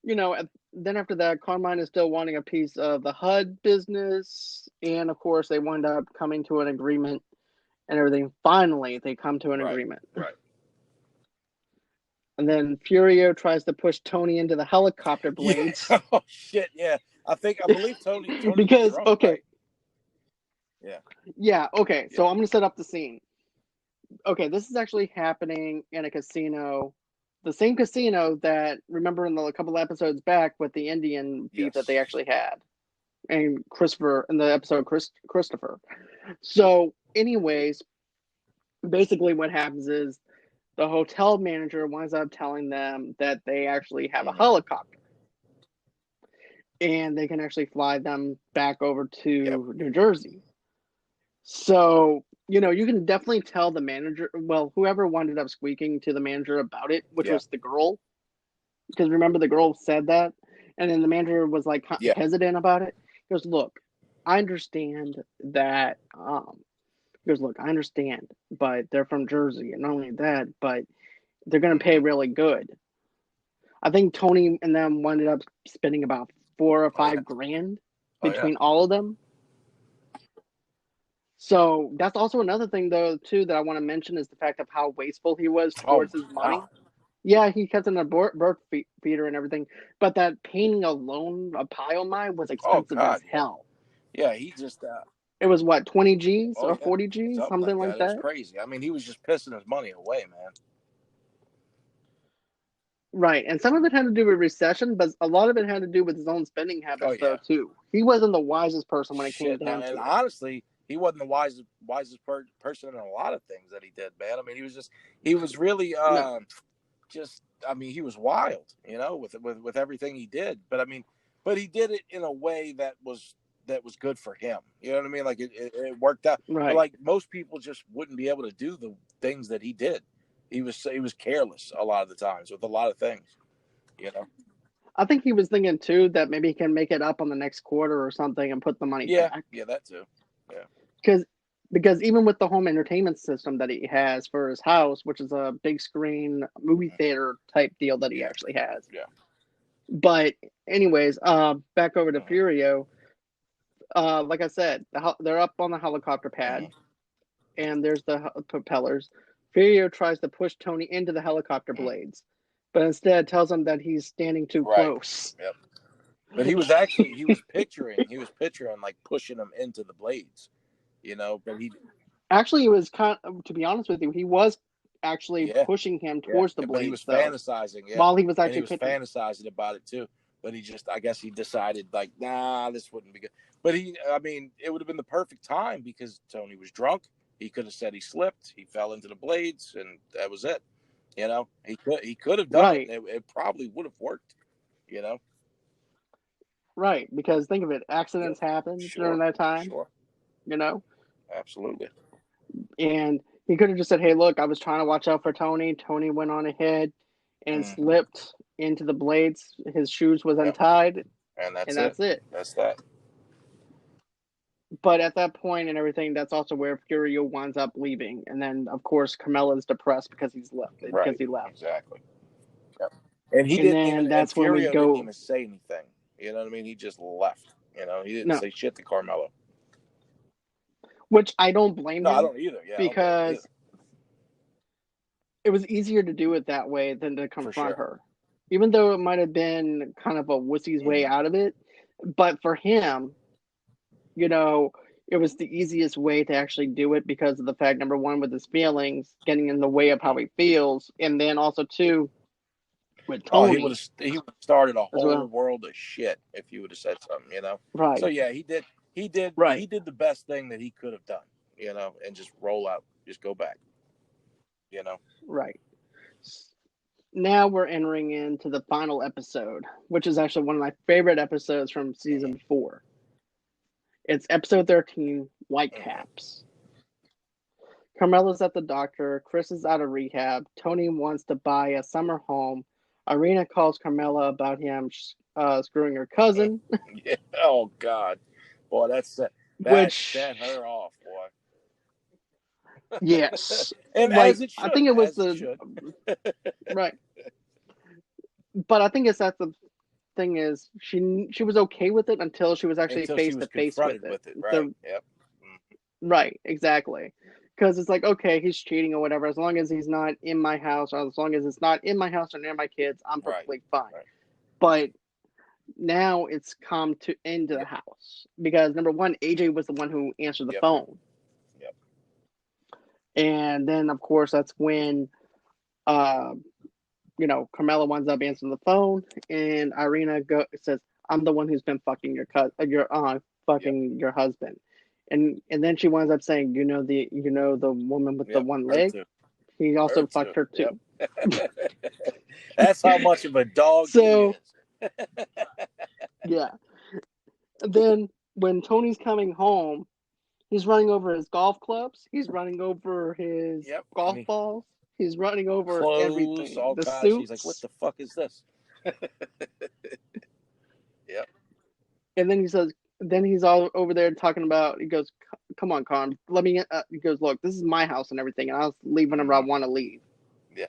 A: then after that, Carmine is still wanting a piece of the HUD business. And, of course, they wind up coming to an agreement and everything. Finally, they come to an agreement.
B: Right.
A: And then Furio tries to push Tony into the helicopter blades.
B: Yeah. Oh, shit, yeah. I believe Tony
A: because,
B: drunk,
A: okay.
B: Right?
A: Yeah, okay. So I'm going to set up the scene. Okay, this is actually happening in a casino. The same casino that, remember in a couple episodes back with the Indian beef that they actually had. And Christopher, in the episode Christopher. So, anyways, basically what happens is the hotel manager winds up telling them that they actually have a helicopter. And they can actually fly them back over to New Jersey. So, you can definitely tell the manager, well, whoever wound up squeaking to the manager about it, which was the girl. Because remember, the girl said that. And then the manager was like hesitant about it. He goes, look, I understand that. He goes, look, I understand, but they're from Jersey. And not only that, but they're going to pay really good. I think Tony and them wound up spending about $4 or $5 grand between all of them. So that's also another thing, though, too, that I want to mention is the fact of how wasteful he was towards his money.
B: God.
A: Yeah, he kept in a birth feeder and everything, but that painting alone, a pile mine, was expensive as hell.
B: Yeah, he just...
A: it was what, 20 G's or 40 G's, something like that.
B: It was crazy. I mean, he was just pissing his money away, man.
A: Right, and some of it had to do with recession, but a lot of it had to do with his own spending habits, though, too. He wasn't the wisest person when it came down to it.
B: And honestly, he wasn't the wisest person in a lot of things that he did, man. I mean, he was really he was wild, with everything he did. But he did it in a way that was good for him. You know what I mean? Like it worked out.
A: Right.
B: But like most people just wouldn't be able to do the things that he did. He was careless a lot of the times with a lot of things,
A: I think he was thinking too that maybe he can make it up on the next quarter or something and put the money back.
B: Yeah, that too. Yeah.
A: Because even with the home entertainment system that he has for his house, which is a big screen movie theater type deal that he actually has.
B: Yeah.
A: But anyways, back over to Furio. Like I said, they're up on the helicopter pad, and there's the propellers. Furio tries to push Tony into the helicopter blades, but instead tells him that he's standing too close.
B: Yep. But he was picturing like pushing him into the blades, but he
A: actually, it was to be honest with you, he was actually pushing him towards the blades.
B: But he was fantasizing,
A: while he was actually
B: fantasizing about it too. But I guess he decided like, nah, this wouldn't be good. But it would have been the perfect time because Tony was drunk. He could have said he slipped, he fell into the blades, and that was it. He could have done it. It probably would have worked.
A: Right, because think of it, accidents happen during that time.
B: Sure.
A: Absolutely. And he could have just said, "Hey, look, I was trying to watch out for Tony. Tony went on ahead and slipped into the blades. His shoes was
B: Yep.
A: untied,
B: And
A: and that's it.
B: That's that.
A: But at that point and everything, that's also where Furio winds up leaving. And then, of course, Carmela's depressed because he left.
B: Exactly. Yep. And he
A: And
B: didn't even,
A: then
B: and
A: that's when we
B: Furio didn't
A: go.
B: even say anything. You know what I mean? He just left. You know, he didn't
A: No,
B: say shit to Carmelo.
A: which I don't blame
B: No, I
A: him
B: don't either. Yeah, I don't blame him
A: because
B: either.
A: it was easier to do it that way than to
B: For
A: confront
B: sure.
A: her. Even though it might have been kind of a wussy's way out of it. But for him, you know, it was the easiest way to actually do it because of the fact, number one, with his feelings getting in the way of how he feels, and then also two, with
B: Oh,
A: Tony
B: he would have started a
A: as
B: whole
A: well.
B: world of shit if you would have said something, you know. So
A: Right,
B: yeah, he
A: right,
B: did the best thing that he could have done, you know, and just roll out, just go back, you know.
A: right. Now we're entering into the final episode, which is actually one of my favorite episodes from season 4. It's episode 13, Whitecaps. Carmela's at the doctor. Chris is out of rehab. Tony wants to buy a summer home. Irina calls Carmela about him screwing her cousin.
B: Yeah. Oh God, boy, that set
A: Which,
B: her off, boy.
A: yes,
B: And
A: like I think it was
B: as it should.
A: right, but I think it's that the thing is she was okay with it until she was actually
B: Until she
A: face to
B: was
A: face with
B: confronted
A: it.
B: with it, right? Yep.
A: Right, exactly. Because it's like, okay, he's cheating or whatever. As long as he's not in my house, or as long as it's not in my house or near my kids, I'm
B: Right.
A: perfectly fine.
B: Right.
A: But now it's come to into the
B: Yep.
A: house because number one, AJ was the one who answered the
B: Yep.
A: phone,
B: Yep.
A: and then of course that's when, uh, Carmela winds up answering the phone, and Irina says, "I'm the one who's been fucking
B: Yep.
A: fucking your husband," and then she winds up saying, the woman with the
B: Yep.
A: one
B: Her
A: leg,
B: too.
A: he
B: Her
A: also
B: too.
A: fucked her too.
B: Yep. That's how much of a dog he
A: So
B: is.
A: yeah, then when Tony's coming home, he's running over his golf clubs. He's running over his
B: Yep.
A: golf balls. He's running over
B: Clothes,
A: everything.
B: all
A: The
B: kinds. She's like, "What
A: suits.
B: the fuck is this?" Yep.
A: And then he's all over there talking about, he goes, "Come on, Carm, let me," he goes, "Look, this is my house and everything, and I'll leave whenever I want to leave."
B: Yeah.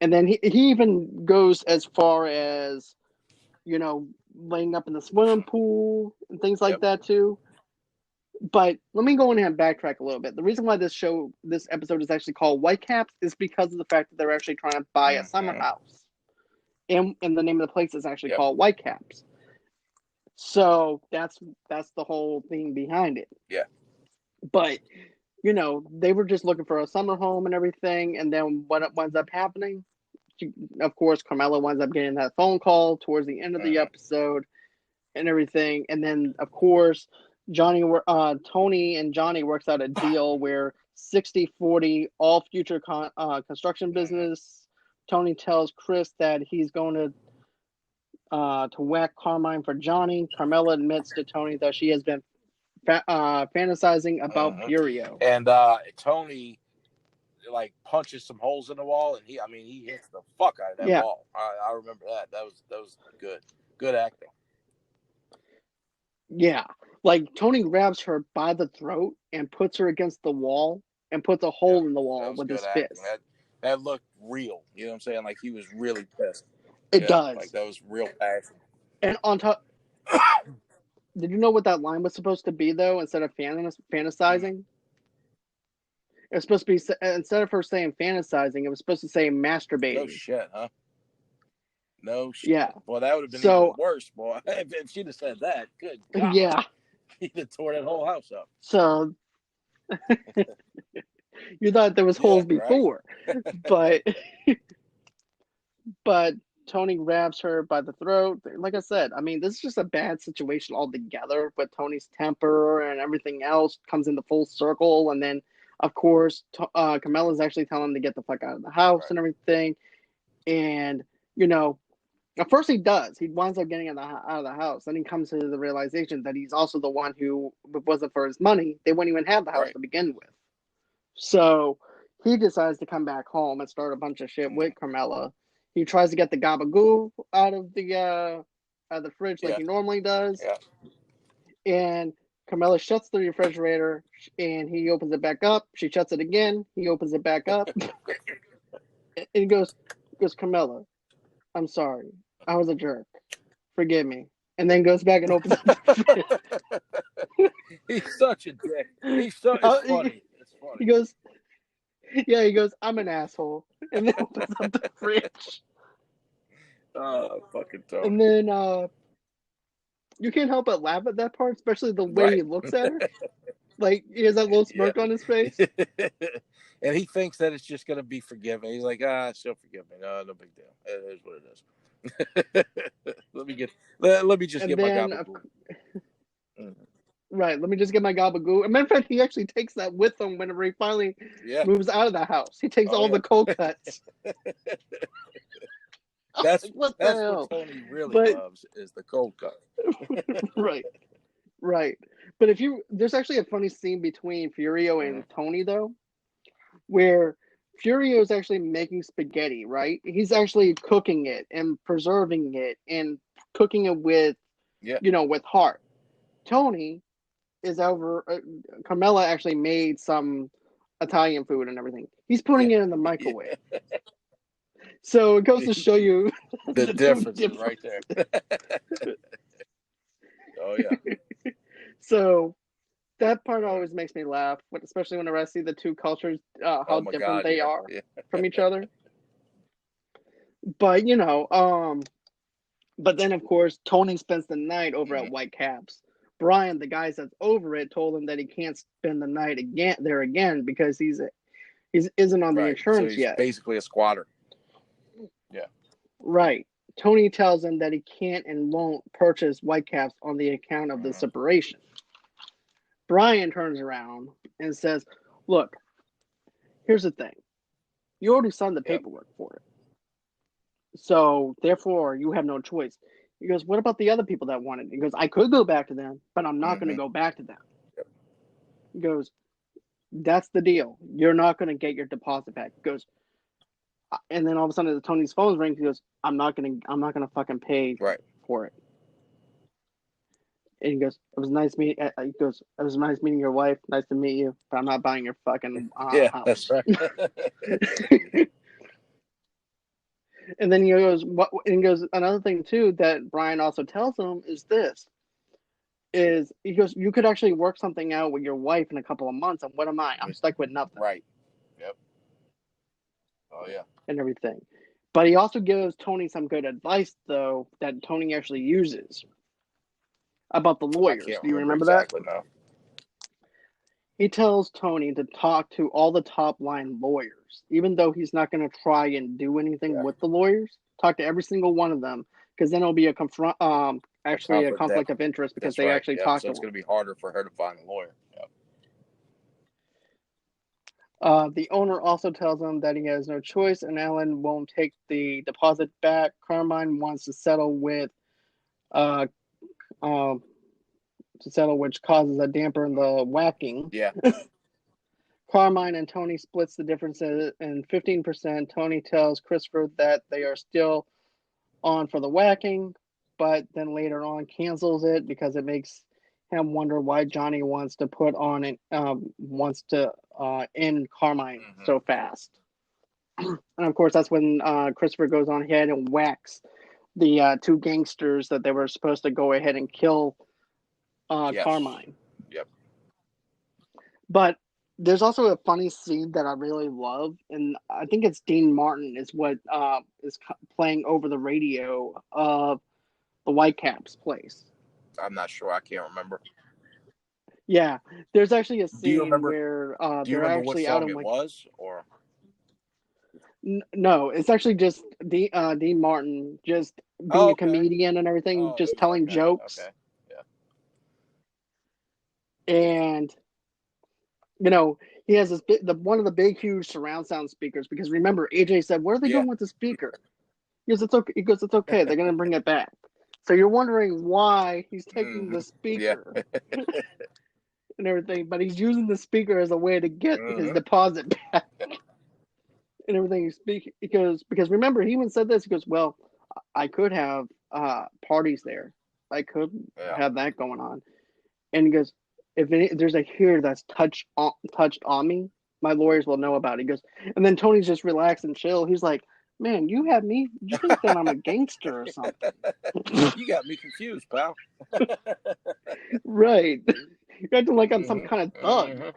A: And then he even goes as far as, laying up in the swimming pool and things like
B: Yep.
A: that too. But let me go in and backtrack a little bit. The reason why this episode is actually called Whitecaps is because of the fact that they're actually trying to buy a summer house. And the name of the place is actually
B: Yep.
A: called Whitecaps. So that's the whole thing behind it.
B: Yeah.
A: But, they were just looking for a summer home and everything. And then what winds up happening? Of course, Carmela winds up getting that phone call towards the end of the episode and everything. And then, of course, Tony and Johnny works out a deal where 60-40 all future construction business. Tony tells Chris that he's going to whack Carmine for Johnny. Carmela admits to Tony that she has been fantasizing about Furio.
B: And Tony like punches some holes in the wall, and he hits the fuck out of that
A: Yeah.
B: wall. I remember that. That was good acting.
A: Yeah, like Tony grabs her by the throat and puts her against the wall and puts a hole in the wall with his fist.
B: That looked real. You know what I'm saying? Like he was really pissed.
A: It does.
B: Like that was real passion.
A: And on top, did you know what that line was supposed to be though? Instead of fantasizing, it was supposed to be, instead of her saying fantasizing, it was supposed to say masturbating.
B: No shit, huh? No shit.
A: Yeah.
B: Well, that would have been even worse, boy. If she'd have said that, good God.
A: Yeah.
B: He'd have tore that whole house up.
A: So you thought there was holes before, right? but Tony grabs her by the throat. Like I said, this is just a bad situation altogether. But Tony's temper and everything else comes into full circle, and then of course Carmela's actually telling him to get the fuck out of the house and everything. And at first he does. He winds up getting out of the house. Then he comes to the realization that he's also the one who, if it wasn't for his money, they wouldn't even have the house to begin with. So he decides to come back home and start a bunch of shit with Carmela. He tries to get the gabagoo out of the fridge like
B: Yeah.
A: he normally does,
B: Yeah.
A: and Carmela shuts the refrigerator, and he opens it back up. She shuts it again. He opens it back up, and he goes, Carmela, I'm sorry. I was a jerk. Forgive me. And then goes back and opens up the fridge.
B: He's such a dick. It's funny. It's
A: He
B: funny.
A: goes, yeah, he goes, I'm an asshole. And then opens up the fridge.
B: Fucking
A: And
B: Tony.
A: then you can't help but laugh at that part, especially the way
B: Right.
A: he looks at her. Like, he has that little
B: Yeah.
A: smirk on his face.
B: And he thinks that it's just going to be forgiven. He's like, she'll forgive me. No big deal. It is what it is. Let me just
A: And
B: get my
A: then,
B: gabagool.
A: right, let me just get my gabagoo. As a matter of fact, he actually takes that with him whenever he finally moves out of the house. He takes all the cold cuts.
B: That's
A: what the
B: what
A: hell?
B: Tony really loves is the cold cut.
A: Right. But there's actually a funny scene between Furio and Tony though, where Furio is actually making spaghetti. Right, he's actually cooking it and preserving it and cooking it with, with heart. Tony is over. Carmela actually made some Italian food and everything. He's putting it in the microwave. So it goes to show you
B: the difference is right there. Oh yeah.
A: So that part always makes me laugh, especially whenever I see the two cultures, how different they are from each other. But but then of course Tony spends the night over at White Caps. Brian, the guy that's over it, told him that he can't spend the night again because he's isn't on the insurance
B: so he's
A: yet.
B: Basically a squatter. Yeah.
A: Right. Tony tells him that he can't and won't purchase White Caps on the account of the separation. Brian turns around and says, look, here's the thing. You already signed the paperwork for it. So, therefore, you have no choice. He goes, what about the other people that wanted it? He goes, I could go back to them, but I'm not going to go back to them.
B: Yep.
A: He goes, that's the deal. You're not going to get your deposit back. He goes, and then all of a sudden, Tony's phone rings. He goes, I'm not gonna fucking pay for it. And he goes, it was nice meeting. He goes, it was nice meeting your wife. Nice to meet you, but I'm not buying your fucking house.
B: That's right.
A: And then he goes, what? And he goes, another thing too that Brian also tells him is this: is he goes, you could actually work something out with your wife in a couple of months, and what am I? I'm stuck with nothing.
B: Right. Yep. Oh yeah.
A: And everything. But he also gives Tony some good advice, though, that Tony actually uses about the lawyers. Do you remember
B: exactly
A: that?
B: No.
A: He tells Tony to talk to all the top line lawyers, even though he's not going to try and do anything with the lawyers. Talk to every single one of them, because then it'll be a conflict of interest because they actually talk to him.
B: So it's going to be harder for her to find a lawyer. Yep.
A: The owner also tells him that he has no choice, and Alan won't take the deposit back. Carmine wants to settle with, which causes a damper in the whacking.
B: Yeah.
A: Carmine and Tony splits the difference in 15%. Tony tells Christopher that they are still on for the whacking, but then later on cancels it because it makes him wonder why Johnny wants to end Carmine so fast. And of course, that's when Christopher goes on ahead and whacks the two gangsters that they were supposed to go ahead and kill Carmine.
B: Yep.
A: But there's also a funny scene that I really love, and I think it's Dean Martin is what is playing over the radio of the Whitecaps place.
B: I'm not sure. I can't remember.
A: Yeah, there's actually a scene where they're actually out in
B: it was, or
A: no, it's actually just Dean Martin just being a comedian and everything, just telling jokes.
B: Okay.
A: Yeah. And he has this one of the big, huge surround sound speakers, because remember, AJ said, "What are they doing with the speaker?" He goes, "It's okay." He goes, "It's okay. They're gonna bring it back." So you're wondering why he's taking the speaker and everything, but he's using the speaker as a way to get his deposit back and everything. Because remember, he even said this. He goes, "Well, I could have parties there. I could have that going on." And he goes, if there's a hair that's touched on me, my lawyers will know about it. He goes, and then Tony's just relaxed and chill. He's like, man, you think that I'm a gangster or something.
B: You got me confused, pal.
A: Right. You're acting like I'm some kind of thug.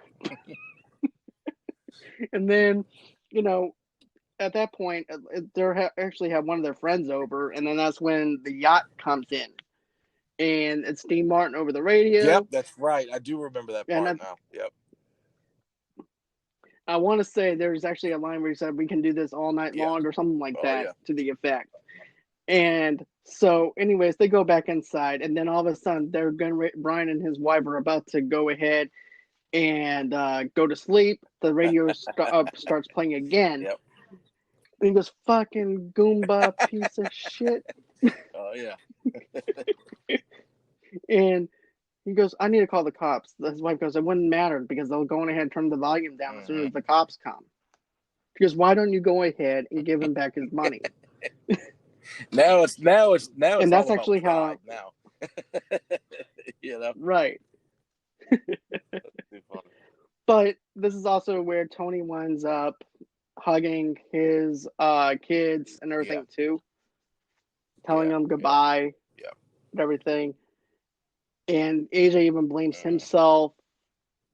A: And then, at that point, they actually have one of their friends over, and then that's when the yacht comes in. And it's Dean Martin over the radio.
B: Yep, that's right. I do remember that part now. Yep.
A: I want to say there's actually a line where he said, "We can do this all night long," or something like that to the effect. And so, anyways, they go back inside, and then all of a sudden, Brian and his wife are about to go ahead and go to sleep. The radio starts playing again.
B: Yep.
A: And he goes, "Fucking Goomba piece of shit."
B: Oh, yeah.
A: And he goes, "I need to call the cops." His wife goes, "It wouldn't matter because they'll go ahead and turn the volume down as soon as the cops come." He goes, "Why don't you go ahead and give him back his money?"
B: Now it's
A: and that's
B: all
A: actually
B: about
A: how
B: now.
A: Right. But this is also where Tony winds up hugging his kids and everything too, telling them goodbye and everything. And AJ even blames himself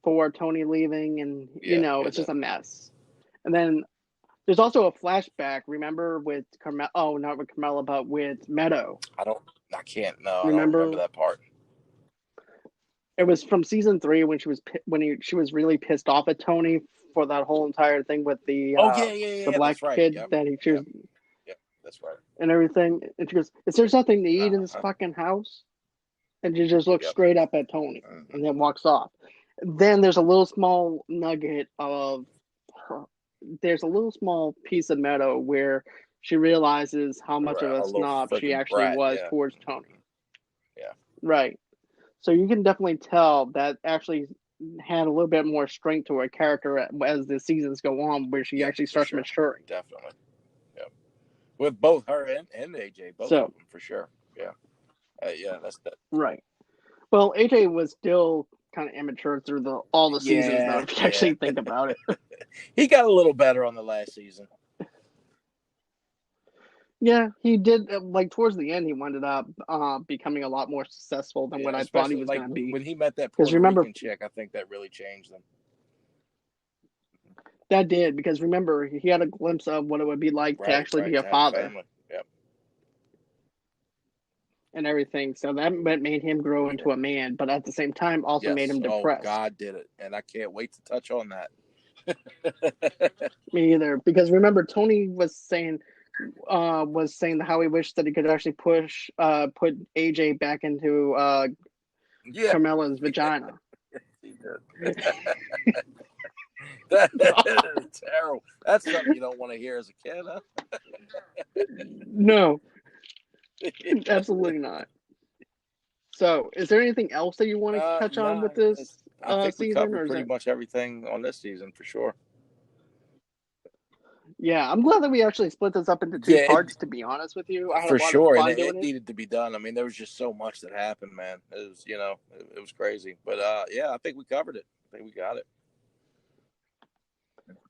A: for Tony leaving, and it's just a mess. And then there's also a flashback, remember, with Carmela? Oh, not with Carmela, but with Meadow.
B: I don't remember that part.
A: It was from season 3 when she was really pissed off at Tony for that whole entire thing with the the black kid that he chose.
B: Yep, that's right.
A: And everything. And she goes, "Is there something to eat in this fucking house?" And she just looks straight up at Tony and then walks off. Then there's a little small nugget of her. There's a little small piece of Meadow where she realizes how much of a snob she actually was towards Tony.
B: Yeah.
A: Right. So you can definitely tell that actually had a little bit more strength to her character as the seasons go on, where she actually starts maturing.
B: Definitely. Yeah. With both her and AJ, both of them, for sure. Yeah. That's that.
A: Right. Well, AJ was still kind of immature through all the seasons, though, if you actually think about it.
B: He got a little better on the last season.
A: Yeah, he did. Like towards the end, he ended up becoming a lot more successful than what I thought he was going to be.
B: When he met that Puerto Rican chick, I think that really changed him.
A: That did, because remember, he had a glimpse of what it would be like to actually be a father.
B: Yep.
A: And everything. So that made him grow into a man, but at the same time also made him depressed.
B: Oh, God did it. And I can't wait to touch on that.
A: Me either. Because remember, Tony was saying how he wished that he could actually put AJ back into Carmela's vagina.
B: He did. That is terrible. That's something you don't want to hear as a kid, huh?
A: No. Absolutely not. So, is there anything else that you want to touch on with this
B: I think we
A: season?
B: covered pretty much everything on this season for sure.
A: Yeah, I'm glad that we actually split this up into 2 parts, to be honest with you. I had
B: for
A: a lot
B: sure,
A: of fun
B: and
A: doing
B: it needed to be done. I mean, there was just so much that happened, man. It was, it was crazy. But I think we covered it. I think we got it.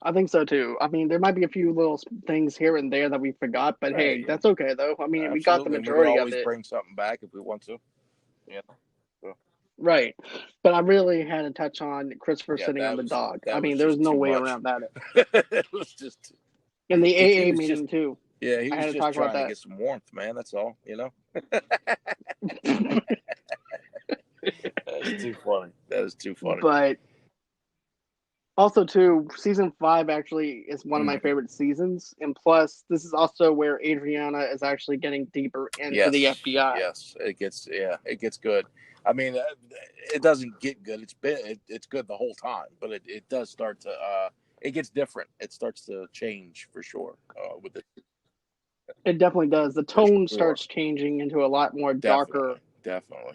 A: I think so too. I mean, there might be a few little things here and there that we forgot, but hey, that's okay though. I mean, we got the majority of it.
B: We can always bring something back if we want to. Yeah. So.
A: Right. But I really had to touch on Christopher sitting on the dog. I mean, there was no way around that.
B: It was just.
A: In the AA meeting too.
B: Yeah, he was just trying to get some warmth, man. That's all, That's too funny. That is too funny.
A: But also, too, season 5 actually is one of my favorite seasons, and plus, this is also where Adriana is actually getting deeper into the FBI.
B: Yes, it gets good. I mean, it doesn't get good. It's good the whole time, but it does start to. It gets different. It starts to change for sure. With it.
A: It definitely does. The tone starts changing into a lot more darker.
B: Definitely.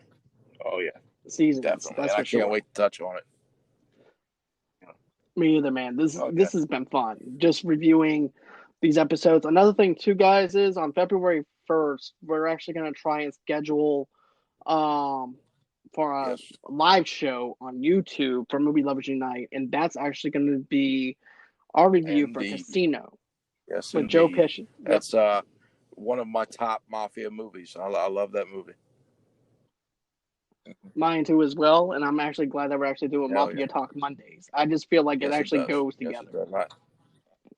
B: Oh yeah.
A: Seasons.
B: Definitely.
A: That's
B: and I can't wait to touch on it.
A: Me either, man.
B: Okay.
A: This has been fun. Just reviewing these episodes. Another thing, too, guys, is on February 1st, we're actually going to try and schedule um for a
B: Yes.
A: live show on YouTube for Movie Lovers Unite, and that's actually going to be our review for
B: Indeed.
A: Casino
B: Yes,
A: with Joe
B: indeed.
A: Pesci. Yep,
B: That's one of my top Mafia movies. I love that movie.
A: mine too as well. And I'm actually glad that we're actually doing
B: Hell yeah.
A: Mafia Talk Mondays. I just feel like it
B: Yes, it
A: actually
B: does.
A: goes
B: Yes, it
A: together,
B: does. Right.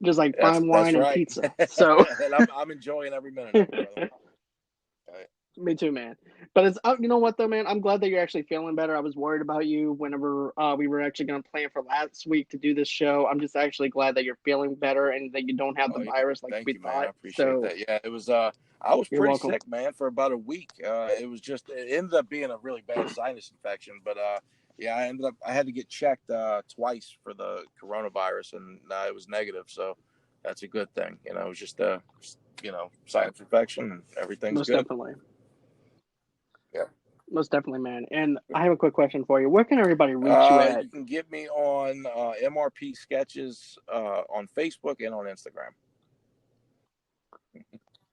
A: just like
B: That's
A: fine
B: that's
A: wine and
B: right.
A: pizza. So.
B: And I'm enjoying every minute of it, brother. All right.
A: Me too, man. But it's you know what though, man. I'm glad that you're actually feeling better. I was worried about you whenever we were actually going to plan for last week to do this show. I'm just actually glad that you're feeling better and that you don't have the
B: Oh yeah.
A: virus like
B: Thank
A: we
B: you, man.
A: thought.
B: I appreciate
A: So
B: that. Yeah, it was I was
A: you're
B: pretty
A: welcome.
B: sick, man, for about a week. It was just it ended up being a really bad sinus infection, but yeah, I had to get checked twice for the coronavirus and it was negative, so that's a good thing. It was just sinus infection and everything's
A: Most
B: good.
A: definitely.
B: Yeah.
A: Most definitely, man. And I have a quick question for you. Where can everybody reach you at?
B: You can get me on MRP Sketches on Facebook and on Instagram.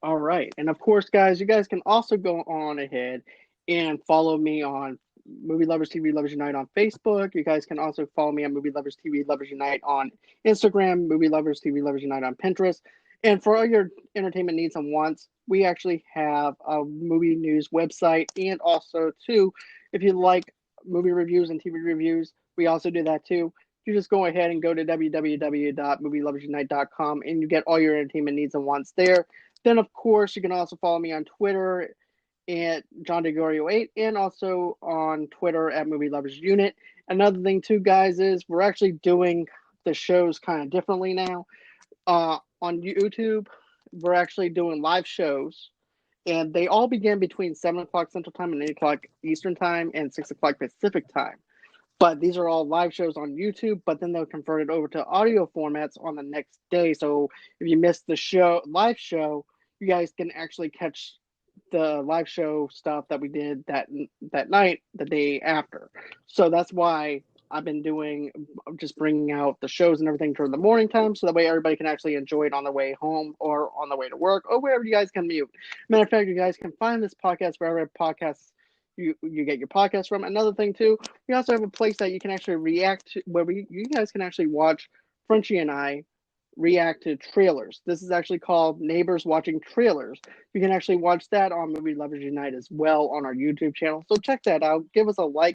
A: All right. And of course, guys, you guys can also go on ahead and follow me on Movie Lovers TV Lovers Unite on Facebook. You guys can also follow me on Movie Lovers TV Lovers Unite on Instagram, Movie Lovers TV Lovers Unite on Pinterest. And for all your entertainment needs and wants, we actually have a movie news website. And also, too, if you like movie reviews and TV reviews, we also do that too. You just go ahead and go to www.movieloversunite.com and you get all your entertainment needs and wants there. Then, of course, you can also follow me on Twitter at John DeGorio8 and also on Twitter at Movie Lovers Unit. Another thing, too, guys, is we're actually doing the shows kind of differently now. On YouTube, we're actually doing live shows, and they all begin between 7 o'clock Central Time and 8 o'clock Eastern Time and 6 o'clock Pacific Time. But these are all live shows on YouTube, but then they'll convert it over to audio formats on the next day. So if you missed the live show, you guys can actually catch the live show stuff that we did that night, the day after. So that's why I've been doing just bringing out the shows and everything during the morning time, so that way everybody can actually enjoy it on their way home or on their way to work or wherever you guys can mute. Matter of fact, you guys can find this podcast wherever podcasts you get your podcast from. Another thing too, we also have a place that you can actually react to, where you guys can actually watch Frenchie and I react to trailers. This is actually called Neighbors Watching Trailers. You can actually watch that on Movie Lovers Unite as well on our YouTube channel. So check that out. Give us a like.